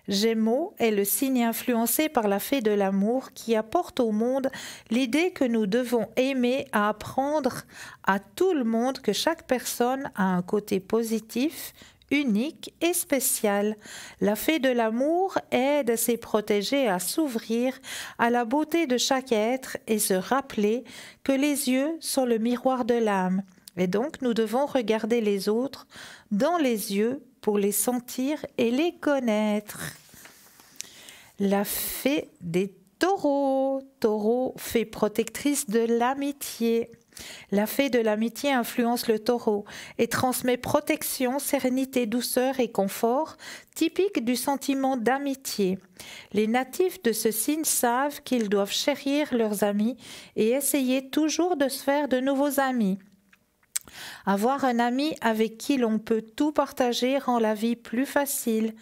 Gémeaux est le signe influencé par la fée de l'amour qui apporte au monde l'idée que nous devons aimer à apprendre à tout le monde que chaque personne a un côté positif, unique et spécial. La fée de l'amour aide ses protégés à s'ouvrir à la beauté de chaque être et se rappeler que les yeux sont le miroir de l'âme. Et donc, nous devons regarder les autres dans les yeux pour les sentir et les connaître. La fée des taureaux. Taureau, fée protectrice de l'amitié. La fée de l'amitié influence le taureau et transmet protection, sérénité, douceur et confort, typique du sentiment d'amitié. Les natifs de ce signe savent qu'ils doivent chérir leurs amis et essayer toujours de se faire de nouveaux amis. Avoir un ami avec qui l'on peut tout partager rend la vie plus facile.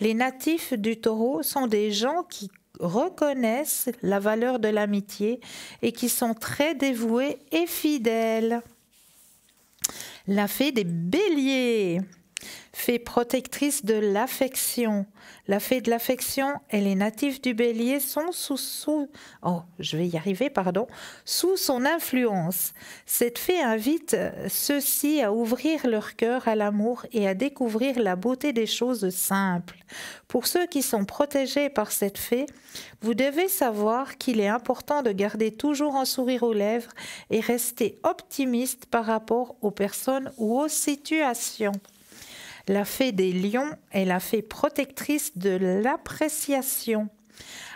Les natifs du Taureau sont des gens qui reconnaissent la valeur de l'amitié et qui sont très dévoués et fidèles. La fée des béliers, fée protectrice de l'affection. La fée de l'affection et les natifs du bélier sont sous son influence. Cette fée invite ceux-ci à ouvrir leur cœur à l'amour et à découvrir la beauté des choses simples. Pour ceux qui sont protégés par cette fée, vous devez savoir qu'il est important de garder toujours un sourire aux lèvres et rester optimiste par rapport aux personnes ou aux situations. La fée des lions est la fée protectrice de l'appréciation.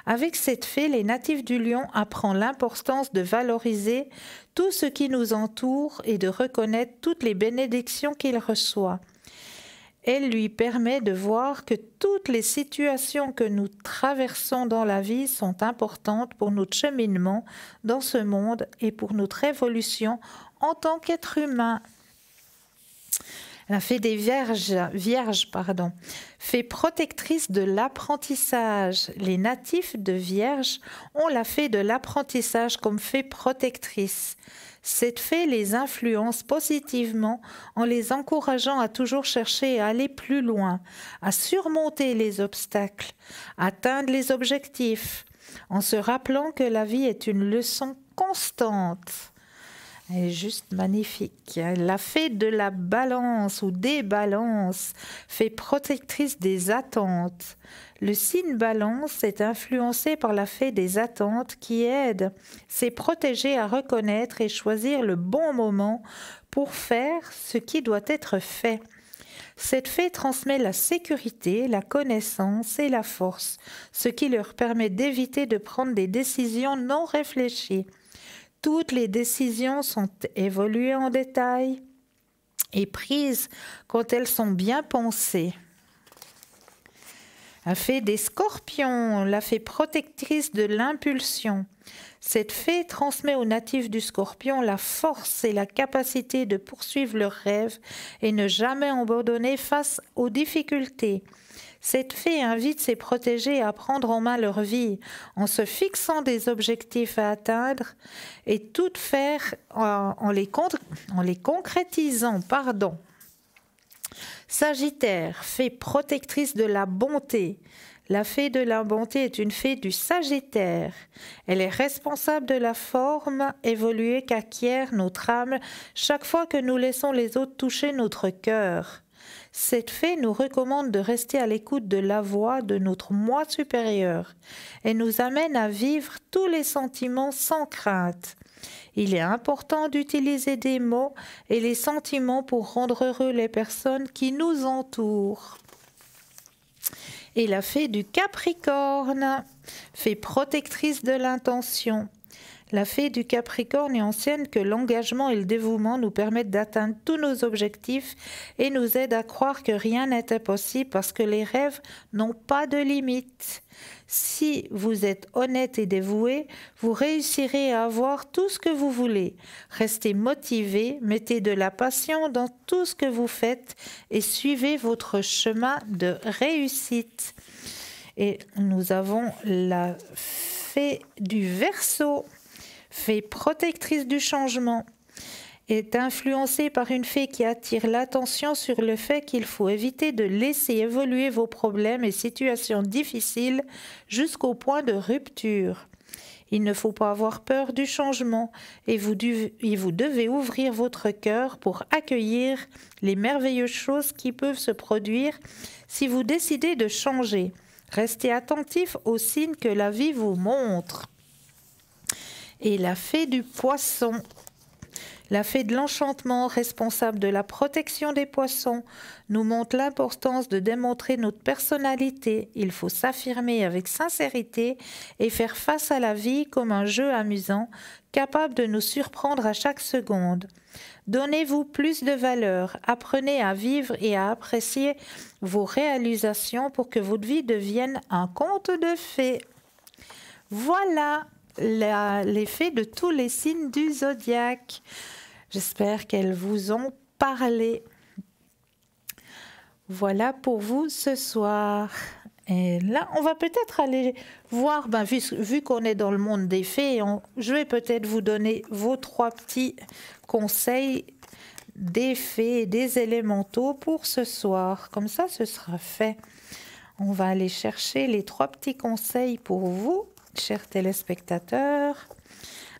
Avec cette fée, les natifs du lion apprennent l'importance de valoriser tout ce qui nous entoure et de reconnaître toutes les bénédictions qu'il reçoit. Elle lui permet de voir que toutes les situations que nous traversons dans la vie sont importantes pour notre cheminement dans ce monde et pour notre évolution en tant qu'être humain. La fée des vierges, fée protectrice de l'apprentissage. Les natifs de Vierge ont la fée de l'apprentissage comme fée protectrice. Cette fée les influence positivement en les encourageant à toujours chercher à aller plus loin, à surmonter les obstacles, à atteindre les objectifs, en se rappelant que la vie est une leçon constante. Elle est juste magnifique. La fée de la balance ou des balances, fée protectrice des attentes. Le signe balance est influencé par la fée des attentes qui aide ses protégés à reconnaître et choisir le bon moment pour faire ce qui doit être fait. Cette fée transmet la sécurité, la connaissance et la force, ce qui leur permet d'éviter de prendre des décisions non réfléchies. Toutes les décisions sont évaluées en détail et prises quand elles sont bien pensées. La fée des scorpions, la fée protectrice de l'impulsion. Cette fée transmet aux natifs du scorpion la force et la capacité de poursuivre leurs rêves et ne jamais abandonner face aux difficultés. Cette fée invite ses protégés à prendre en main leur vie en se fixant des objectifs à atteindre et tout faire en les concrétisant. Sagittaire, fée protectrice de la bonté. La fée de la bonté est une fée du Sagittaire. Elle est responsable de la forme évoluée qu'acquiert notre âme chaque fois que nous laissons les autres toucher notre cœur. Cette fée nous recommande de rester à l'écoute de la voix de notre moi supérieur. Elle nous amène à vivre tous les sentiments sans crainte. Il est important d'utiliser des mots et les sentiments pour rendre heureux les personnes qui nous entourent. Et la fée du Capricorne, fée protectrice de l'intention. La fée du Capricorne est ancienne que l'engagement et le dévouement nous permettent d'atteindre tous nos objectifs et nous aident à croire que rien n'est impossible parce que les rêves n'ont pas de limite. Si vous êtes honnête et dévoué, vous réussirez à avoir tout ce que vous voulez. Restez motivé, mettez de la passion dans tout ce que vous faites et suivez votre chemin de réussite. Et nous avons la fée du Verseau. Fée protectrice du changement, est influencée par une fée qui attire l'attention sur le fait qu'il faut éviter de laisser évoluer vos problèmes et situations difficiles jusqu'au point de rupture. Il ne faut pas avoir peur du changement et vous devez ouvrir votre cœur pour accueillir les merveilleuses choses qui peuvent se produire si vous décidez de changer. Restez attentif aux signes que la vie vous montre. Et la fée du poisson, la fée de l'enchantement, responsable de la protection des poissons, nous montre l'importance de démontrer notre personnalité. Il faut s'affirmer avec sincérité et faire face à la vie comme un jeu amusant, capable de nous surprendre à chaque seconde. Donnez-vous plus de valeur, apprenez à vivre et à apprécier vos réalisations pour que votre vie devienne un conte de fées. Voilà les fées de tous les signes du zodiaque. J'espère qu'elles vous ont parlé. Voilà pour vous ce soir. Et là, on va peut-être aller voir, vu qu'on est dans le monde des fées, je vais peut-être vous donner vos 3 petits conseils des fées, des élémentaux pour ce soir. Comme ça, ce sera fait. On va aller chercher les 3 petits conseils pour vous, chers téléspectateurs.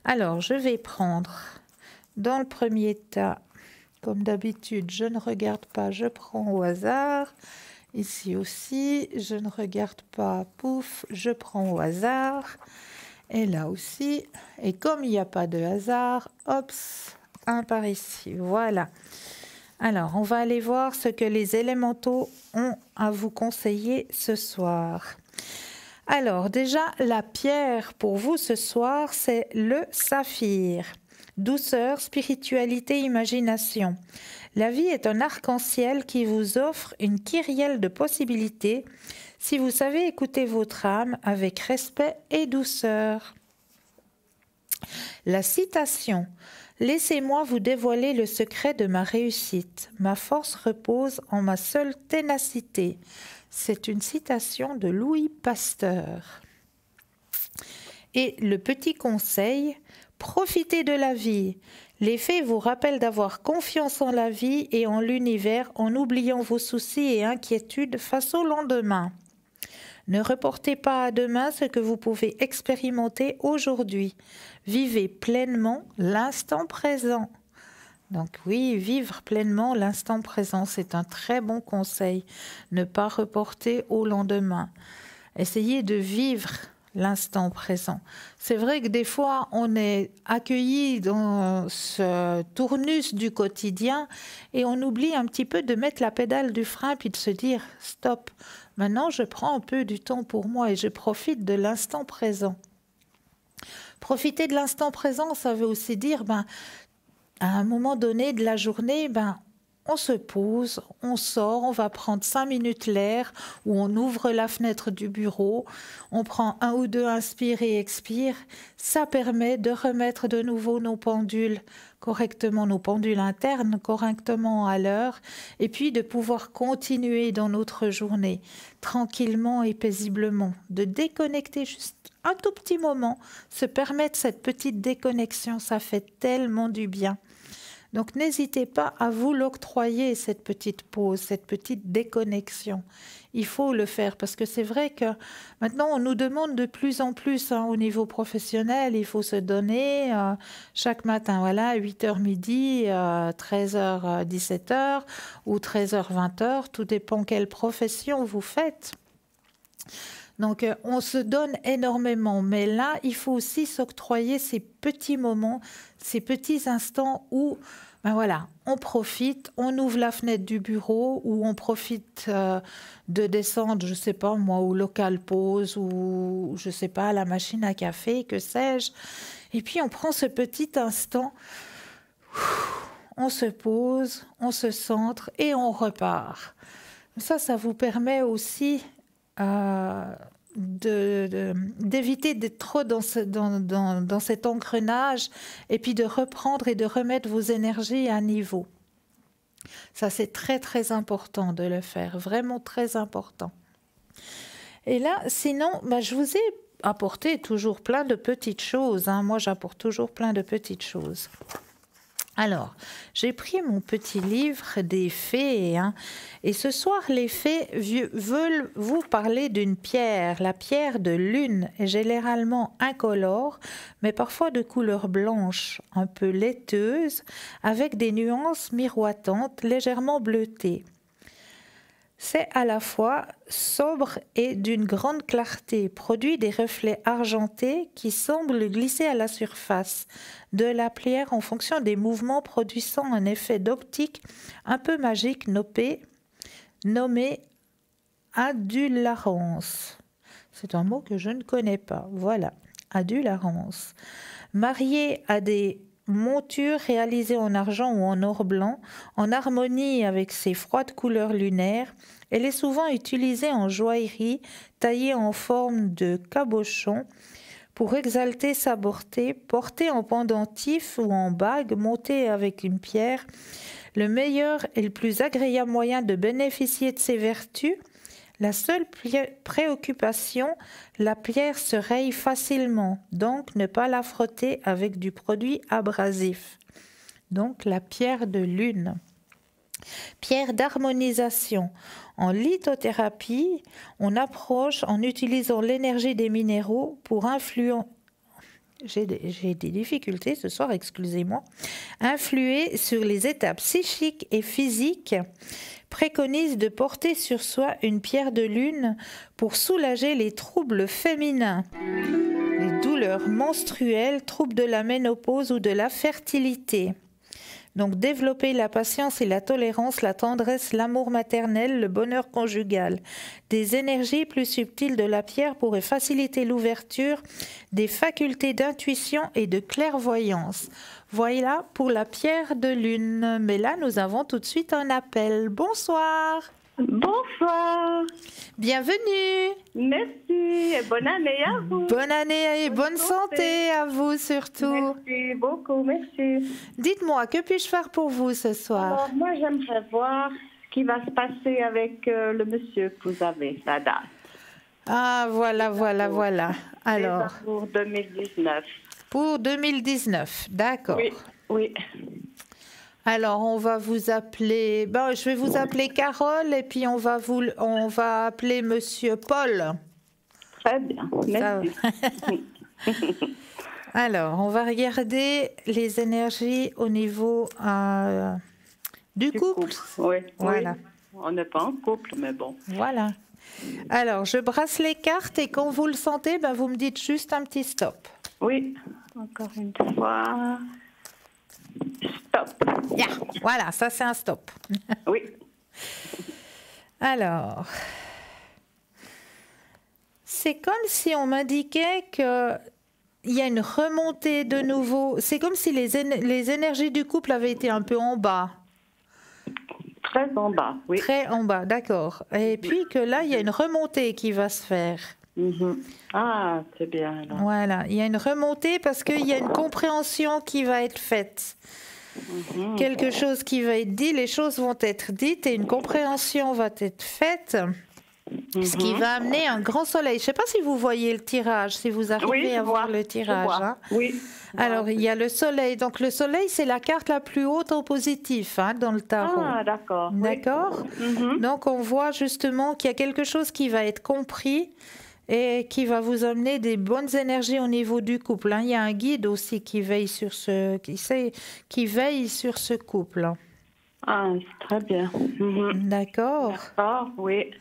Alors, je vais prendre dans le premier tas, comme d'habitude, je ne regarde pas, je prends au hasard. Ici aussi, je ne regarde pas, pouf, je prends au hasard. Et là aussi, et comme il n'y a pas de hasard, hop, un par ici, voilà. Alors, on va aller voir ce que les élémentaux ont à vous conseiller ce soir. Alors, déjà, la pierre pour vous ce soir, c'est le saphir. Douceur, spiritualité, imagination. La vie est un arc-en-ciel qui vous offre une kyrielle de possibilités si vous savez écouter votre âme avec respect et douceur. La citation « Laissez-moi vous dévoiler le secret de ma réussite. Ma force repose en ma seule ténacité. » C'est une citation de Louis Pasteur. Et le petit conseil « Profitez de la vie. Les fées vous rappellent d'avoir confiance en la vie et en l'univers en oubliant vos soucis et inquiétudes face au lendemain. Ne reportez pas à demain ce que vous pouvez expérimenter aujourd'hui. Vivez pleinement l'instant présent. » Donc oui, vivre pleinement l'instant présent, c'est un très bon conseil. Ne pas reporter au lendemain. Essayez de vivre l'instant présent. C'est vrai que des fois, on est accueilli dans ce tournus du quotidien et on oublie un petit peu de mettre la pédale du frein puis de se dire « stop, maintenant je prends un peu du temps pour moi et je profite de l'instant présent ». Profiter de l'instant présent, ça veut aussi dire, à un moment donné de la journée, on se pose, on sort, on va prendre 5 minutes l'air ou on ouvre la fenêtre du bureau, on prend 1 ou 2 inspire et expire. Ça permet de remettre de nouveau nos pendules correctement, nos pendules internes correctement à l'heure et puis de pouvoir continuer dans notre journée tranquillement et paisiblement, de déconnecter juste un tout petit moment, se permettre cette petite déconnexion, ça fait tellement du bien. Donc n'hésitez pas à vous l'octroyer, cette petite pause, cette petite déconnexion. Il faut le faire parce que c'est vrai que maintenant on nous demande de plus en plus au niveau professionnel, il faut se donner chaque matin, 8h midi, 13h 17h ou 13h 20h, tout dépend quelle profession vous faites. Donc, on se donne énormément, mais là, il faut aussi s'octroyer ces petits moments, ces petits instants où, on profite, on ouvre la fenêtre du bureau, ou on profite de descendre, je sais pas moi, au local pause, ou je sais pas, à la machine à café, que sais-je. Et puis, on prend ce petit instant, on se pose, on se centre et on repart. Ça vous permet aussi d'éviter d'être trop dans cet engrenage et puis de reprendre et de remettre vos énergies à niveau. Ça, c'est très, très important de le faire, vraiment très important. Et là, sinon, je vous ai apporté toujours plein de petites choses. Moi, j'apporte toujours plein de petites choses. Alors, j'ai pris mon petit livre des fées et ce soir, les fées veulent vous parler d'une pierre. La pierre de lune est généralement incolore, mais parfois de couleur blanche, un peu laiteuse, avec des nuances miroitantes, légèrement bleutées. C'est à la fois sobre et d'une grande clarté, produit des reflets argentés qui semblent glisser à la surface de la pierre en fonction des mouvements produisant un effet d'optique un peu magique nommé adularance. C'est un mot que je ne connais pas. Voilà, adularance. Marié à des montures réalisées en argent ou en or blanc, en harmonie avec ses froides couleurs lunaires, elle est souvent utilisée en joaillerie taillée en forme de cabochon pour exalter sa beauté, portée en pendentif ou en bague montée avec une pierre. Le meilleur et le plus agréable moyen de bénéficier de ses vertus, La seule préoccupation, la pierre se raye facilement, donc ne pas la frotter avec du produit abrasif. Donc la pierre de lune. Pierre d'harmonisation. En lithothérapie, on approche en utilisant l'énergie des minéraux pour influencer. J'ai des difficultés ce soir, excusez-moi. Influer sur les étapes psychiques et physiques. Préconise de porter sur soi une pierre de lune pour soulager les troubles féminins, les douleurs menstruelles, troubles de la ménopause ou de la fertilité. Donc développer la patience et la tolérance, la tendresse, l'amour maternel, le bonheur conjugal. Des énergies plus subtiles de la pierre pourraient faciliter l'ouverture des facultés d'intuition et de clairvoyance. Voilà pour la pierre de lune. Mais là, nous avons tout de suite un appel. Bonsoir. Bonsoir. Bienvenue. Merci. Et bonne année à vous. Bonne année et bonne santé à vous surtout. Merci beaucoup, merci. Dites-moi, que puis-je faire pour vous ce soir? Alors, moi, j'aimerais voir ce qui va se passer avec le monsieur que vous avez, la date. Ah, voilà. Alors. Pour 2019. Pour 2019, d'accord. Oui. Alors, on va vous appeler... je vais vous appeler Carole et puis on va appeler Monsieur Paul. Très bien, merci. Alors, on va regarder les énergies au niveau du couple. Oui, voilà. Oui. On n'est pas en couple, mais bon. Voilà. Alors, je brasse les cartes et quand vous le sentez, vous me dites juste un petit stop. Oui, encore une fois... Stop. Yeah. Voilà, ça c'est un stop. Oui. Alors, c'est comme si on m'indiquait qu'il y a une remontée de nouveau. C'est comme si les énergies du couple avaient été un peu en bas. Très en bas, oui. Très en bas, d'accord. Et puis que là, il y a une remontée qui va se faire. Ah, c'est bien. Alors. Voilà, il y a une remontée parce qu'il y a une compréhension qui va être faite. Quelque chose qui va être dit, les choses vont être dites et une compréhension va être faite, ce qui va amener un grand soleil. Je ne sais pas si vous voyez le tirage, si vous arrivez à voir le tirage. Hein. Oui. Alors, il y a le soleil. Donc, le soleil, c'est la carte la plus haute en positif dans le tarot. Ah, d'accord. D'accord. Oui. Donc, on voit justement qu'il y a quelque chose qui va être compris et qui va vous amener des bonnes énergies au niveau du couple. Il y a un guide aussi qui veille sur ce couple. Ah, c'est très bien. D'accord. D'accord, oui.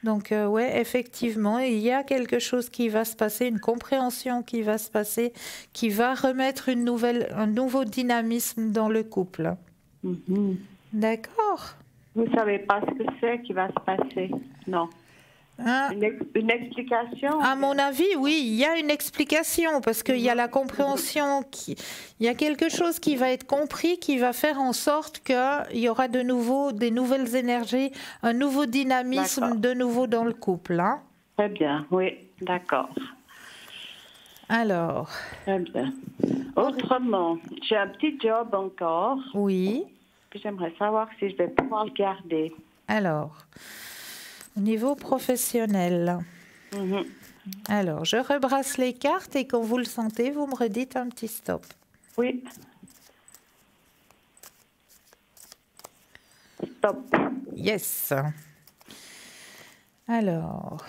Donc, oui, effectivement, il y a quelque chose qui va se passer, une compréhension qui va se passer, qui va remettre un nouveau dynamisme dans le couple. D'accord. Vous ne savez pas ce que c'est qui va se passer? Non. Une explication? À mon avis, oui, il y a une explication parce qu'il y a la compréhension, il y a quelque chose qui va être compris, qui va faire en sorte qu'il y aura de nouveau des nouvelles énergies, un nouveau dynamisme de nouveau dans le couple. Très bien, oui, d'accord. Alors. Très bien. Autrement, j'ai un petit job encore. Oui. Que j'aimerais savoir si je vais pouvoir le garder. Alors. Au niveau professionnel. Alors, je rebrasse les cartes et quand vous le sentez, vous me redites un petit stop. Oui. Stop. Yes. Alors.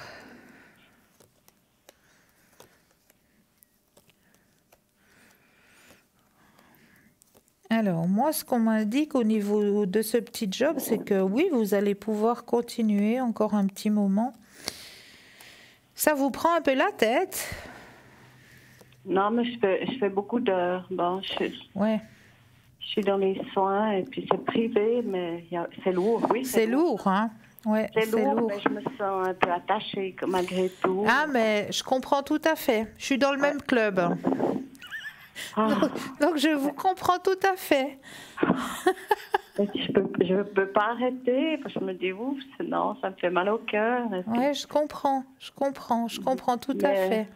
Alors, moi, ce qu'on m'indique au niveau de ce petit job, c'est que oui, vous allez pouvoir continuer encore un petit moment. Ça vous prend un peu la tête? Non, mais je fais beaucoup d'heures. Bon, je suis dans les soins et puis c'est privé, mais c'est lourd, oui. C'est lourd, hein? Ouais, c'est lourd, mais je me sens un peu attachée malgré tout. Ah, mais je comprends tout à fait. Je suis dans le même club. Donc, je vous comprends tout à fait. Je ne peux pas arrêter parce que je me dis, ouf, non, ça me fait mal au cœur. Oui, je comprends tout à fait.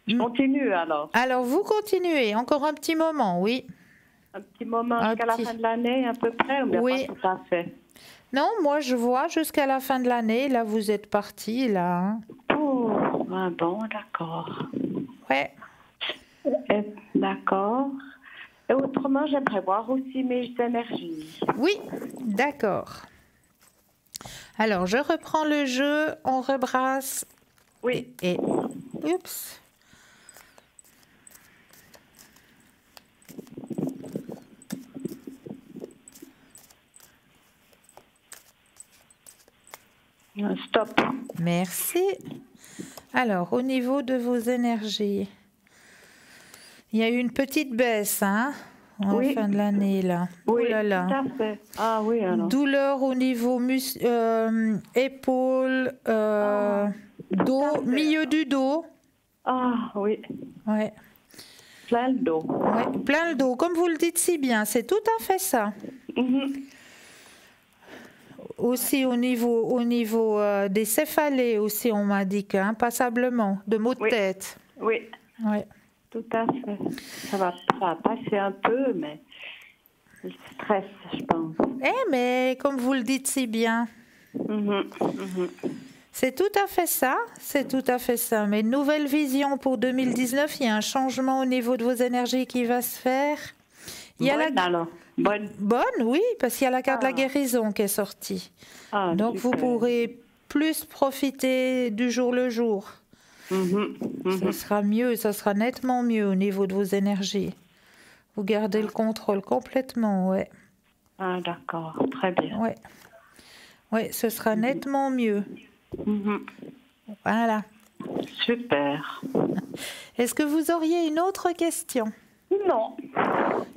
Je continue alors. Alors, vous continuez, encore un petit moment, oui. Un petit moment jusqu'à la fin de l'année, à peu près, ou bien pas tout à fait? Non, moi je vois jusqu'à la fin de l'année. Là, vous êtes parti, là. Hein. Oh, bon, d'accord. Ouais. D'accord. Et autrement, j'aimerais voir aussi mes énergies. Oui, d'accord. Alors, je reprends le jeu, on rebrasse. Oui. Et oups. Stop. Merci. Alors, au niveau de vos énergies, il y a eu une petite baisse, hein, en la fin de l'année, là. Oui, oh là là. tout à fait. Ah oui, alors. Douleur au niveau épaules, dos, milieu du dos. Ah oui. Ouais. Plein le dos. Ouais, plein le dos, comme vous le dites si bien, c'est tout à fait ça. Aussi au niveau des céphalées aussi, on m'indique, hein, passablement, de maux de tête. Oui. Ouais. Tout à fait. Ça va passer un peu, mais le stress, je pense. Mais comme vous le dites si bien. C'est tout à fait ça, c'est tout à fait ça. Mais nouvelle vision pour 2019, il y a un changement au niveau de vos énergies qui va se faire. Il y a Bonne, oui, parce qu'il y a la carte de la guérison qui est sortie. Donc super. Vous pourrez plus profiter du jour le jour. Ce sera mieux, ça sera nettement mieux au niveau de vos énergies. Vous gardez le contrôle complètement, ouais. Ah d'accord, très bien. Ouais, ouais, ce sera nettement mieux. Voilà. Super. Est-ce que vous auriez une autre question? Non.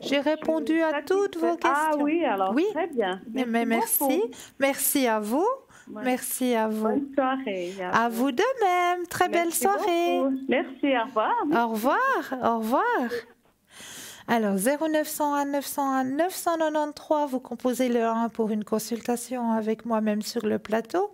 J'ai répondu à toutes vos questions. Ah oui, alors oui. Très bien. Merci. Merci à vous. Ouais. Merci à vous. Bonne soirée. À vous de même. Très belle soirée. Beaucoup. Merci, au revoir. Au revoir. Au revoir. Alors, 0901 901 993, vous composez le 1 pour une consultation avec moi-même sur le plateau.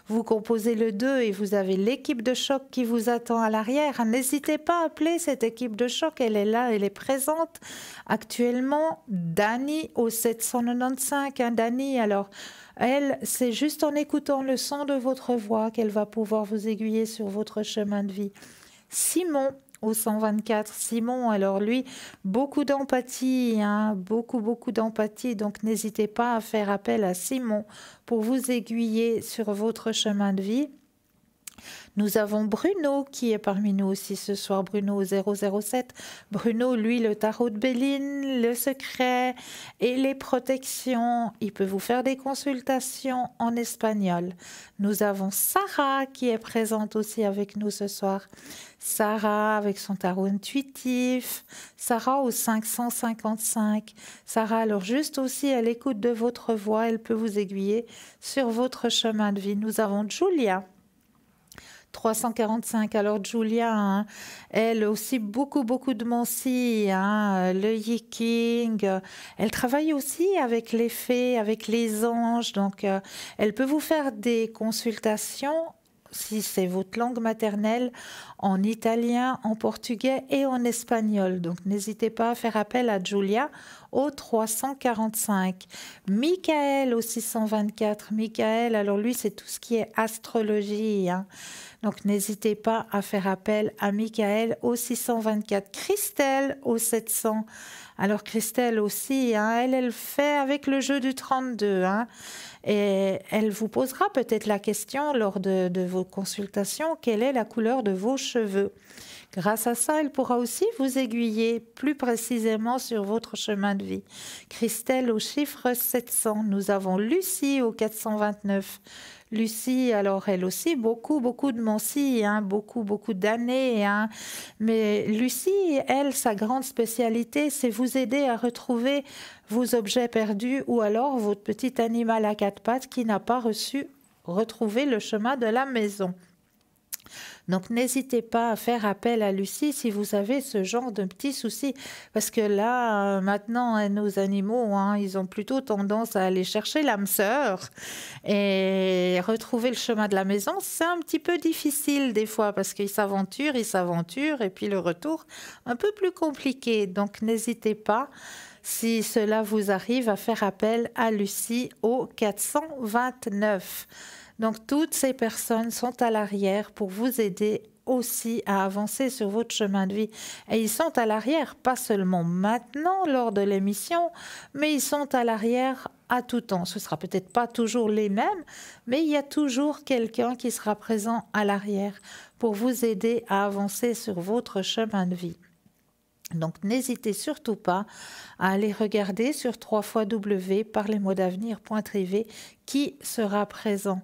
Vous composez le 2 et vous avez l'équipe de choc qui vous attend à l'arrière. N'hésitez pas à appeler cette équipe de choc, elle est là, elle est présente. Actuellement, Dani au 795. Dani, alors, elle, c'est juste en écoutant le son de votre voix qu'elle va pouvoir vous aiguiller sur votre chemin de vie. Simon au 124. Simon, alors lui, beaucoup d'empathie, hein, beaucoup d'empathie. Donc, n'hésitez pas à faire appel à Simon pour vous aiguiller sur votre chemin de vie. Nous avons Bruno qui est parmi nous aussi ce soir, Bruno au 007. Bruno, lui, le tarot de Béline, le secret et les protections. Il peut vous faire des consultations en espagnol. Nous avons Sarah qui est présente aussi avec nous ce soir. Sarah avec son tarot intuitif. Sarah au 555. Sarah, alors juste aussi à l'écoute de votre voix, elle peut vous aiguiller sur votre chemin de vie. Nous avons Julia. 345. Alors Julia, hein, elle aussi beaucoup de Mancy, hein, le Yiking. Elle travaille aussi avec les fées, avec les anges. Donc, elle peut vous faire des consultations, si c'est votre langue maternelle, en italien, en portugais et en espagnol. Donc, n'hésitez pas à faire appel à Julia au 345. Michael au 624. Michael, alors lui, c'est tout ce qui est astrologie, hein. Donc, n'hésitez pas à faire appel à Michael au 624. Christelle au 700. Alors, Christelle aussi, hein, elle fait avec le jeu du 32. Hein, et elle vous posera peut-être la question lors de vos consultations, quelle est la couleur de vos cheveux? Grâce à ça, elle pourra aussi vous aiguiller plus précisément sur votre chemin de vie. Christelle au chiffre 700. Nous avons Lucie au 429. Lucie, alors elle aussi, beaucoup de Mancy, hein, beaucoup d'années. Hein. Mais Lucie, elle, sa grande spécialité, c'est vous aider à retrouver vos objets perdus ou alors votre petit animal à quatre pattes qui n'a pas retrouvé le chemin de la maison. Donc, n'hésitez pas à faire appel à Lucie si vous avez ce genre de petits soucis. Parce que là, maintenant, nos animaux, ils ont plutôt tendance à aller chercher l'âme sœur et retrouver le chemin de la maison. C'est un petit peu difficile des fois parce qu'ils s'aventurent, et puis le retour, un peu plus compliqué. Donc, n'hésitez pas, si cela vous arrive, à faire appel à Lucie au 429. Donc, toutes ces personnes sont à l'arrière pour vous aider aussi à avancer sur votre chemin de vie. Et ils sont à l'arrière, pas seulement maintenant lors de l'émission, mais ils sont à l'arrière à tout temps. Ce ne sera peut-être pas toujours les mêmes, mais il y a toujours quelqu'un qui sera présent à l'arrière pour vous aider à avancer sur votre chemin de vie. Donc, n'hésitez surtout pas à aller regarder sur www.parlesmoisdavenir.tv qui sera présent.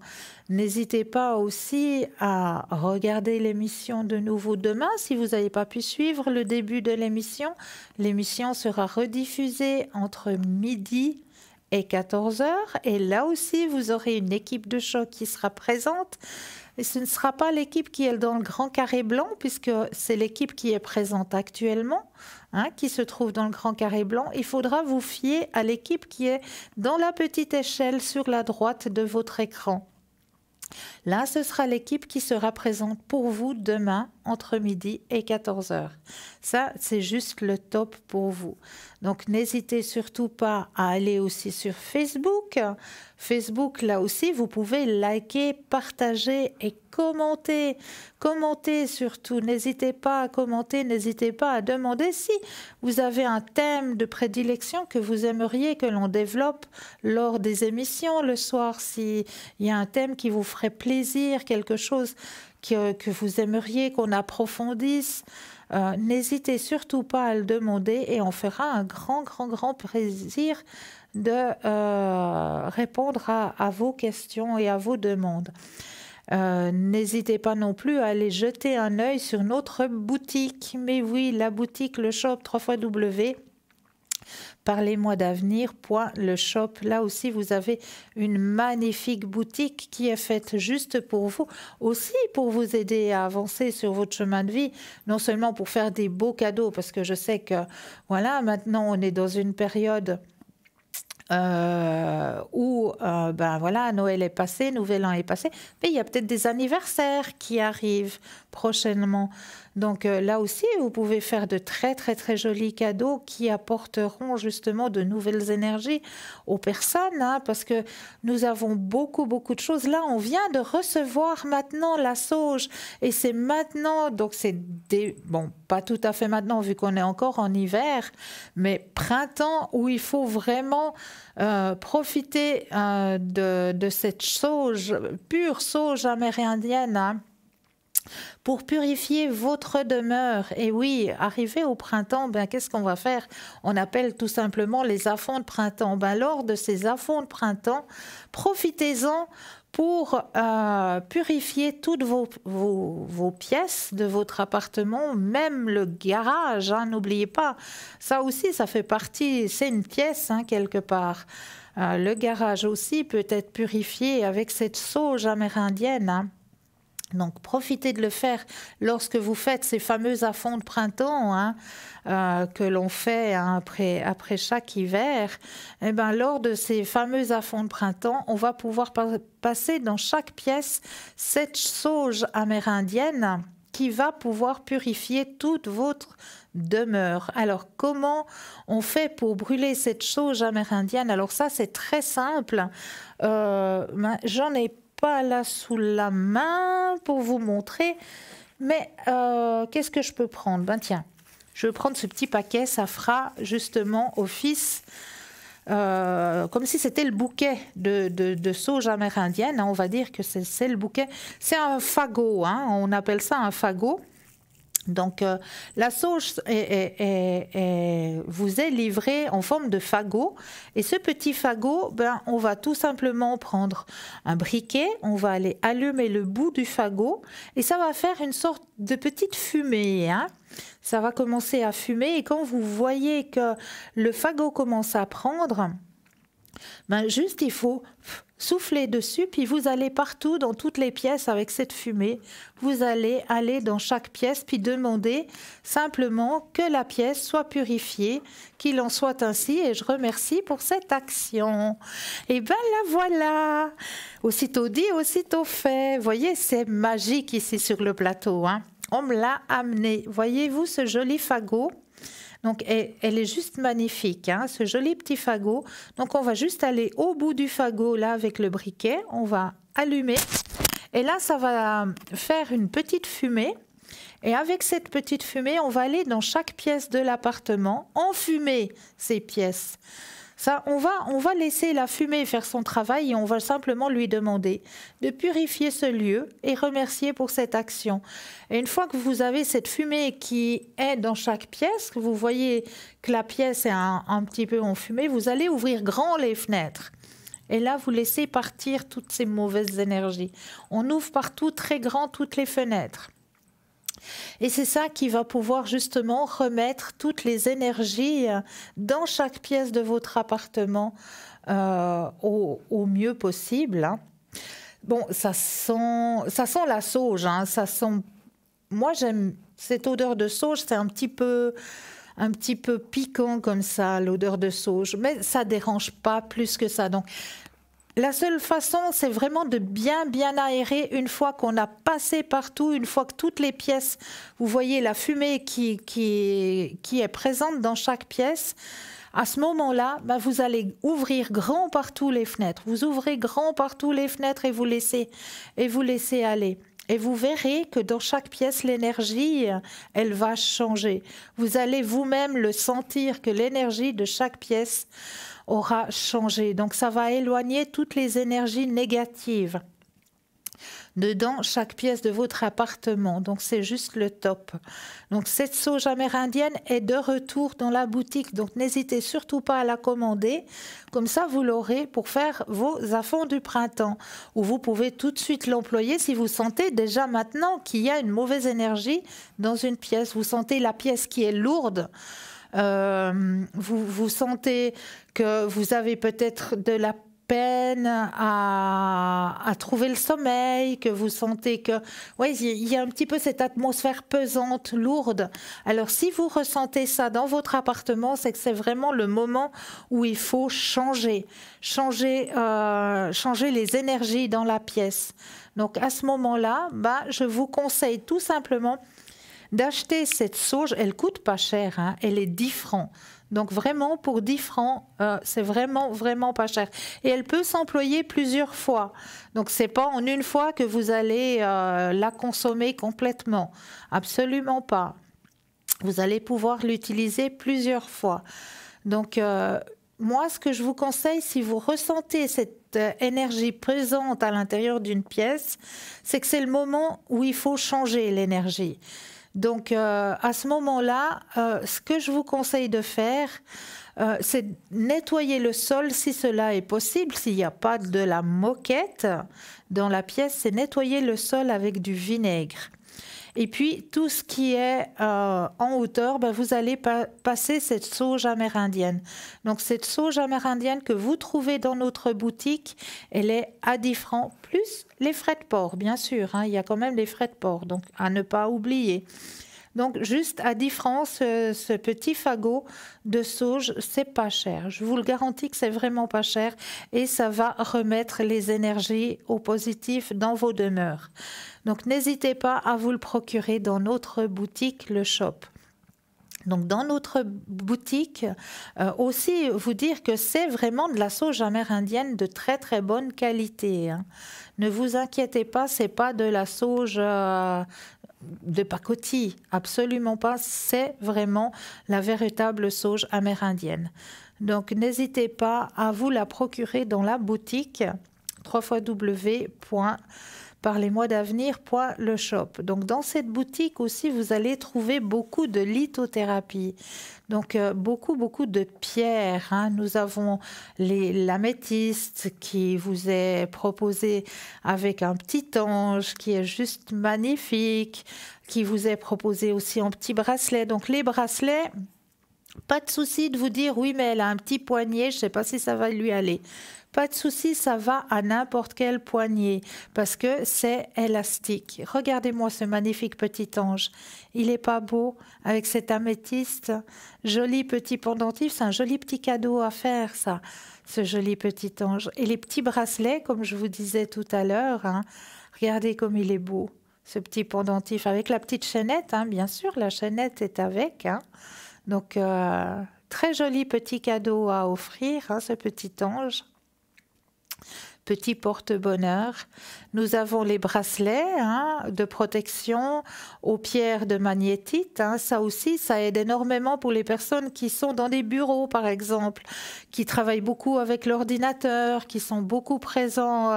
N'hésitez pas aussi à regarder l'émission de nouveau demain si vous n'avez pas pu suivre le début de l'émission. L'émission sera rediffusée entre midi et 14h. Et là aussi, vous aurez une équipe de choc qui sera présente. Et ce ne sera pas l'équipe qui est dans le grand carré blanc, puisque c'est l'équipe qui est présente actuellement, qui se trouve dans le grand carré blanc. Il faudra vous fier à l'équipe qui est dans la petite échelle sur la droite de votre écran. Là, ce sera l'équipe qui sera présente pour vous demain entre midi et 14h. Ça, c'est juste le top pour vous. Donc, n'hésitez surtout pas à aller aussi sur Facebook. Facebook, là aussi, vous pouvez liker, partager et commenter. Commentez surtout. N'hésitez pas à commenter, n'hésitez pas à demander si vous avez un thème de prédilection que vous aimeriez que l'on développe lors des émissions le soir. S'il y a un thème qui vous ferait plaisir, quelque chose que vous aimeriez qu'on approfondisse, n'hésitez surtout pas à le demander et on fera un grand plaisir de répondre à vos questions et à vos demandes. N'hésitez pas non plus à aller jeter un œil sur notre boutique. Mais oui, la boutique, le shop, www.parlesmoisdavenir.le-shop. Là aussi, vous avez une magnifique boutique qui est faite juste pour vous, aussi pour vous aider à avancer sur votre chemin de vie, non seulement pour faire des beaux cadeaux, parce que je sais que voilà, maintenant on est dans une période où Noël est passé, Nouvel An est passé, mais il y a peut-être des anniversaires qui arrivent prochainement. Donc là aussi, vous pouvez faire de très jolis cadeaux qui apporteront justement de nouvelles énergies aux personnes, parce que nous avons beaucoup de choses. Là, on vient de recevoir maintenant la sauge et c'est maintenant, donc pas tout à fait maintenant vu qu'on est encore en hiver, mais printemps où il faut vraiment profiter de cette sauge, pure sauge amérindienne, pour purifier votre demeure. Et oui, arrivé au printemps, qu'est-ce qu'on va faire? On appelle tout simplement les afonds de printemps. Lors de ces afonds de printemps, profitez-en pour purifier toutes vos pièces de votre appartement, même le garage, n'oubliez pas. Ça aussi, ça fait partie, c'est une pièce quelque part. Le garage aussi peut être purifié avec cette sauge amérindienne. Donc, profitez de le faire lorsque vous faites ces fameux afonds de printemps que l'on fait après chaque hiver. Lors de ces fameux afonds de printemps, on va pouvoir passer dans chaque pièce cette sauge amérindienne qui va pouvoir purifier toute votre demeure. Alors, comment on fait pour brûler cette sauge amérindienne? Alors ça, c'est très simple. J'en ai pas là sous la main pour vous montrer, mais qu'est-ce que je peux prendre? Tiens, je vais prendre ce petit paquet, ça fera justement office comme si c'était le bouquet de sauge amérindienne, on va dire que c'est le bouquet, c'est un fagot, on appelle ça un fagot. Donc, la sauge vous est livrée en forme de fagot. Et ce petit fagot, on va tout simplement prendre un briquet, on va aller allumer le bout du fagot et ça va faire une sorte de petite fumée. Ça va commencer à fumer et quand vous voyez que le fagot commence à prendre, Juste, il faut souffler dessus, puis vous allez partout dans toutes les pièces avec cette fumée. Vous allez aller dans chaque pièce, puis demander simplement que la pièce soit purifiée, qu'il en soit ainsi, et je remercie pour cette action. Et bien la voilà. Aussitôt dit, aussitôt fait. Vous voyez, c'est magique ici sur le plateau. On me l'a amené. Voyez-vous ce joli fagot? Donc, elle est juste magnifique, ce joli petit fagot. Donc, on va juste aller au bout du fagot, là, avec le briquet. On va allumer. Et là, ça va faire une petite fumée. Et avec cette petite fumée, on va aller dans chaque pièce de l'appartement, enfumer ces pièces. Ça, on va laisser la fumée faire son travail et on va simplement lui demander de purifier ce lieu et remercier pour cette action. Et une fois que vous avez cette fumée qui est dans chaque pièce, que vous voyez que la pièce est un petit peu enfumée, vous allez ouvrir grand les fenêtres. Et là, vous laissez partir toutes ces mauvaises énergies. On ouvre partout très grand toutes les fenêtres. Et c'est ça qui va pouvoir justement remettre toutes les énergies dans chaque pièce de votre appartement au mieux possible. Bon, ça sent la sauge. Moi, j'aime cette odeur de sauge. C'est un petit peu piquant comme ça, l'odeur de sauge. Mais ça ne dérange pas plus que ça. Donc, la seule façon, c'est vraiment de bien aérer une fois qu'on a passé partout, une fois que toutes les pièces, vous voyez la fumée qui est présente dans chaque pièce. À ce moment-là, vous allez ouvrir grand partout les fenêtres. Vous ouvrez grand partout les fenêtres et vous laissez aller. Et vous verrez que dans chaque pièce, l'énergie, elle va changer. Vous allez vous-même le sentir que l'énergie de chaque pièce aura changé. Donc, ça va éloigner toutes les énergies négatives dedans chaque pièce de votre appartement. Donc, c'est juste le top. Donc, cette sauge amérindienne est de retour dans la boutique. Donc, n'hésitez surtout pas à la commander. Comme ça, vous l'aurez pour faire vos affaires du printemps. Ou vous pouvez tout de suite l'employer si vous sentez déjà maintenant qu'il y a une mauvaise énergie dans une pièce. Vous sentez la pièce qui est lourde. Vous sentez que vous avez peut-être de la peine à trouver le sommeil, que vous sentez que il y a un petit peu cette atmosphère pesante, lourde. Alors si vous ressentez ça dans votre appartement, c'est que c'est vraiment le moment où il faut changer les énergies dans la pièce. Donc à ce moment-là, je vous conseille tout simplement d'acheter cette sauge. Elle coûte pas cher, elle est 10 francs. Donc vraiment, pour 10 francs, c'est vraiment pas cher. Et elle peut s'employer plusieurs fois. Donc c'est pas en une fois que vous allez la consommer complètement. Absolument pas. Vous allez pouvoir l'utiliser plusieurs fois. Donc moi, ce que je vous conseille, si vous ressentez cette énergie présente à l'intérieur d'une pièce, c'est que c'est le moment où il faut changer l'énergie. Donc, à ce moment-là, ce que je vous conseille de faire, c'est nettoyer le sol si cela est possible. S'il n'y a pas de la moquette dans la pièce, c'est nettoyer le sol avec du vinaigre. Et puis, tout ce qui est en hauteur, vous allez passer cette sauge amérindienne. Donc, cette sauge amérindienne que vous trouvez dans notre boutique, elle est à 10 francs, plus les frais de port, bien sûr. Il y a quand même les frais de port, donc à ne pas oublier. Donc, juste à 10 francs, ce petit fagot de sauge, c'est pas cher. Je vous le garantis que c'est vraiment pas cher et ça va remettre les énergies au positif dans vos demeures. Donc, n'hésitez pas à vous le procurer dans notre boutique, le shop. Donc, dans notre boutique, aussi vous dire que c'est vraiment de la sauge amérindienne de très, très bonne qualité. Ne vous inquiétez pas, c'est pas de la sauge de pacotille, absolument pas. C'est vraiment la véritable sauge amérindienne. Donc, n'hésitez pas à vous la procurer dans la boutique www.parlez-moi-d'avenir.le-shop. Donc, dans cette boutique aussi, vous allez trouver beaucoup de lithothérapie. Donc, beaucoup de pierres. Nous avons l'améthyste qui vous est proposé avec un petit ange qui est juste magnifique, qui vous est proposé aussi en petit bracelet. Donc, les bracelets, Pas de souci de vous dire, oui, mais elle a un petit poignet, je ne sais pas si ça va lui aller. Pas de souci, ça va à n'importe quel poignet parce que c'est élastique. Regardez-moi ce magnifique petit ange. Il n'est pas beau avec cet améthyste, joli petit pendentif. C'est un joli petit cadeau à faire, ça, ce joli petit ange. Et les petits bracelets, comme je vous disais tout à l'heure, hein, regardez comme il est beau, ce petit pendentif avec la petite chaînette, hein, bien sûr, la chaînette est avec. Hein. Donc, très joli petit cadeau à offrir, hein, ce petit ange. Petit porte-bonheur. Nous avons les bracelets hein, de protection aux pierres de magnétite. Hein. Ça aussi, ça aide énormément pour les personnes qui sont dans des bureaux, par exemple, qui travaillent beaucoup avec l'ordinateur, qui sont beaucoup présents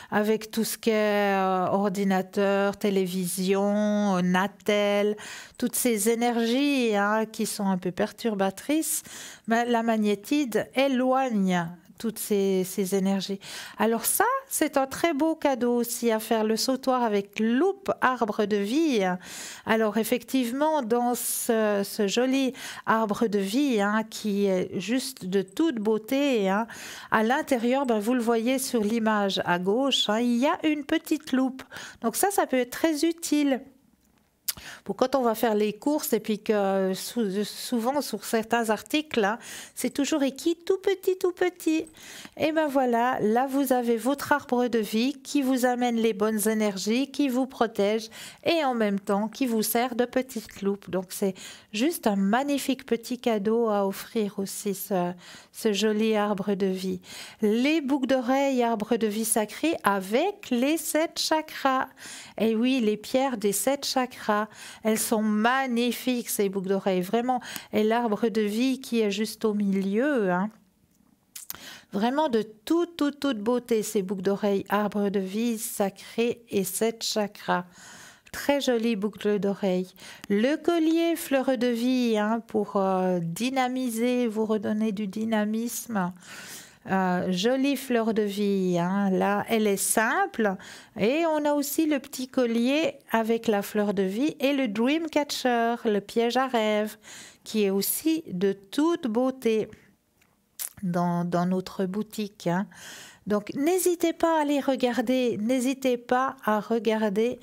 avec tout ce qui est ordinateur, télévision, Natel, toutes ces énergies hein, qui sont un peu perturbatrices. Mais la magnétite éloigne toutes ces énergies. Alors ça, c'est un très beau cadeau aussi à faire, le sautoir avec loupe arbre de vie. Alors effectivement, dans ce joli arbre de vie hein, qui est juste de toute beauté, hein, à l'intérieur, ben, vous le voyez sur l'image à gauche, hein, il y a une petite loupe. Donc ça peut être très utile. Pour quand on va faire les courses et puis que souvent sur certains articles, hein, c'est toujours écrit tout petit. Et ben voilà, là vous avez votre arbre de vie qui vous amène les bonnes énergies, qui vous protège et en même temps qui vous sert de petite loupe. Donc c'est juste un magnifique petit cadeau à offrir aussi, ce joli arbre de vie. Les boucles d'oreilles, arbre de vie sacré avec les 7 chakras. Et oui, les pierres des 7 chakras. Elles sont magnifiques, ces boucles d'oreilles, vraiment. Et l'arbre de vie qui est juste au milieu, hein. Vraiment de toute beauté, ces boucles d'oreilles, arbre de vie sacré et 7 chakras. Très jolie boucle d'oreille. Le collier fleur de vie hein, pour dynamiser, vous redonner du dynamisme. Jolie fleur de vie, hein. Là elle est simple et on a aussi le petit collier avec la fleur de vie et le dream catcher, le piège à rêve qui est aussi de toute beauté dans notre boutique hein. Donc n'hésitez pas à aller regarder, n'hésitez pas à regarder,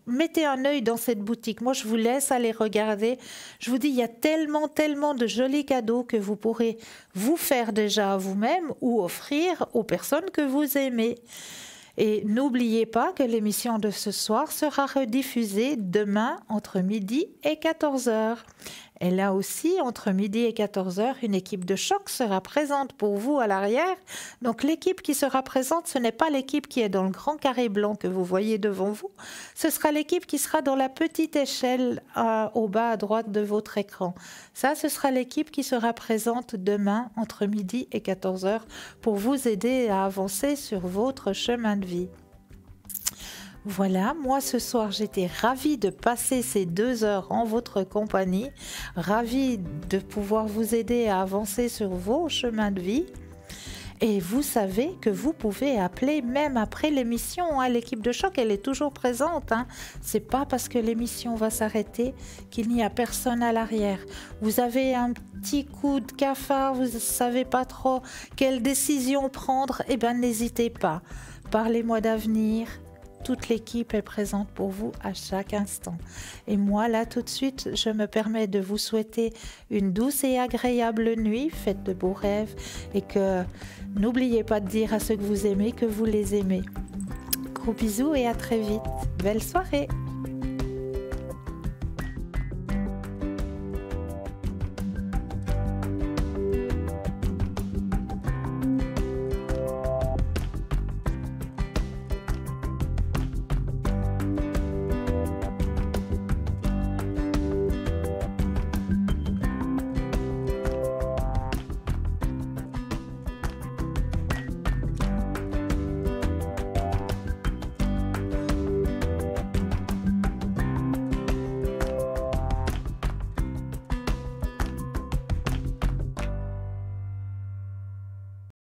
mettez un œil dans cette boutique. Moi je vous laisse aller regarder, je vous dis il y a tellement de jolis cadeaux que vous pourrez vous faire déjà à vous-même ou offrir aux personnes que vous aimez. Et n'oubliez pas que l'émission de ce soir sera rediffusée demain entre midi et 14h. Et là aussi, entre midi et 14h, une équipe de choc sera présente pour vous à l'arrière. Donc l'équipe qui sera présente, ce n'est pas l'équipe qui est dans le grand carré blanc que vous voyez devant vous. Ce sera l'équipe qui sera dans la petite échelle au bas à droite de votre écran. Ça, ce sera l'équipe qui sera présente demain entre midi et 14h pour vous aider à avancer sur votre chemin de vie. Voilà, moi ce soir j'étais ravie de passer ces 2 heures en votre compagnie, ravie de pouvoir vous aider à avancer sur vos chemins de vie. Et vous savez que vous pouvez appeler même après l'émission. Hein. L'équipe de choc, elle est toujours présente. Hein. C'est pas parce que l'émission va s'arrêter qu'il n'y a personne à l'arrière. Vous avez un petit coup de cafard, vous ne savez pas trop quelle décision prendre. Eh bien, n'hésitez pas. Parlez-moi d'avenir. Toute l'équipe est présente pour vous à chaque instant. Et moi, là, tout de suite, je me permets de vous souhaiter une douce et agréable nuit. Faites de beaux rêves et que n'oubliez pas de dire à ceux que vous aimez que vous les aimez. Gros bisous et à très vite. Belle soirée.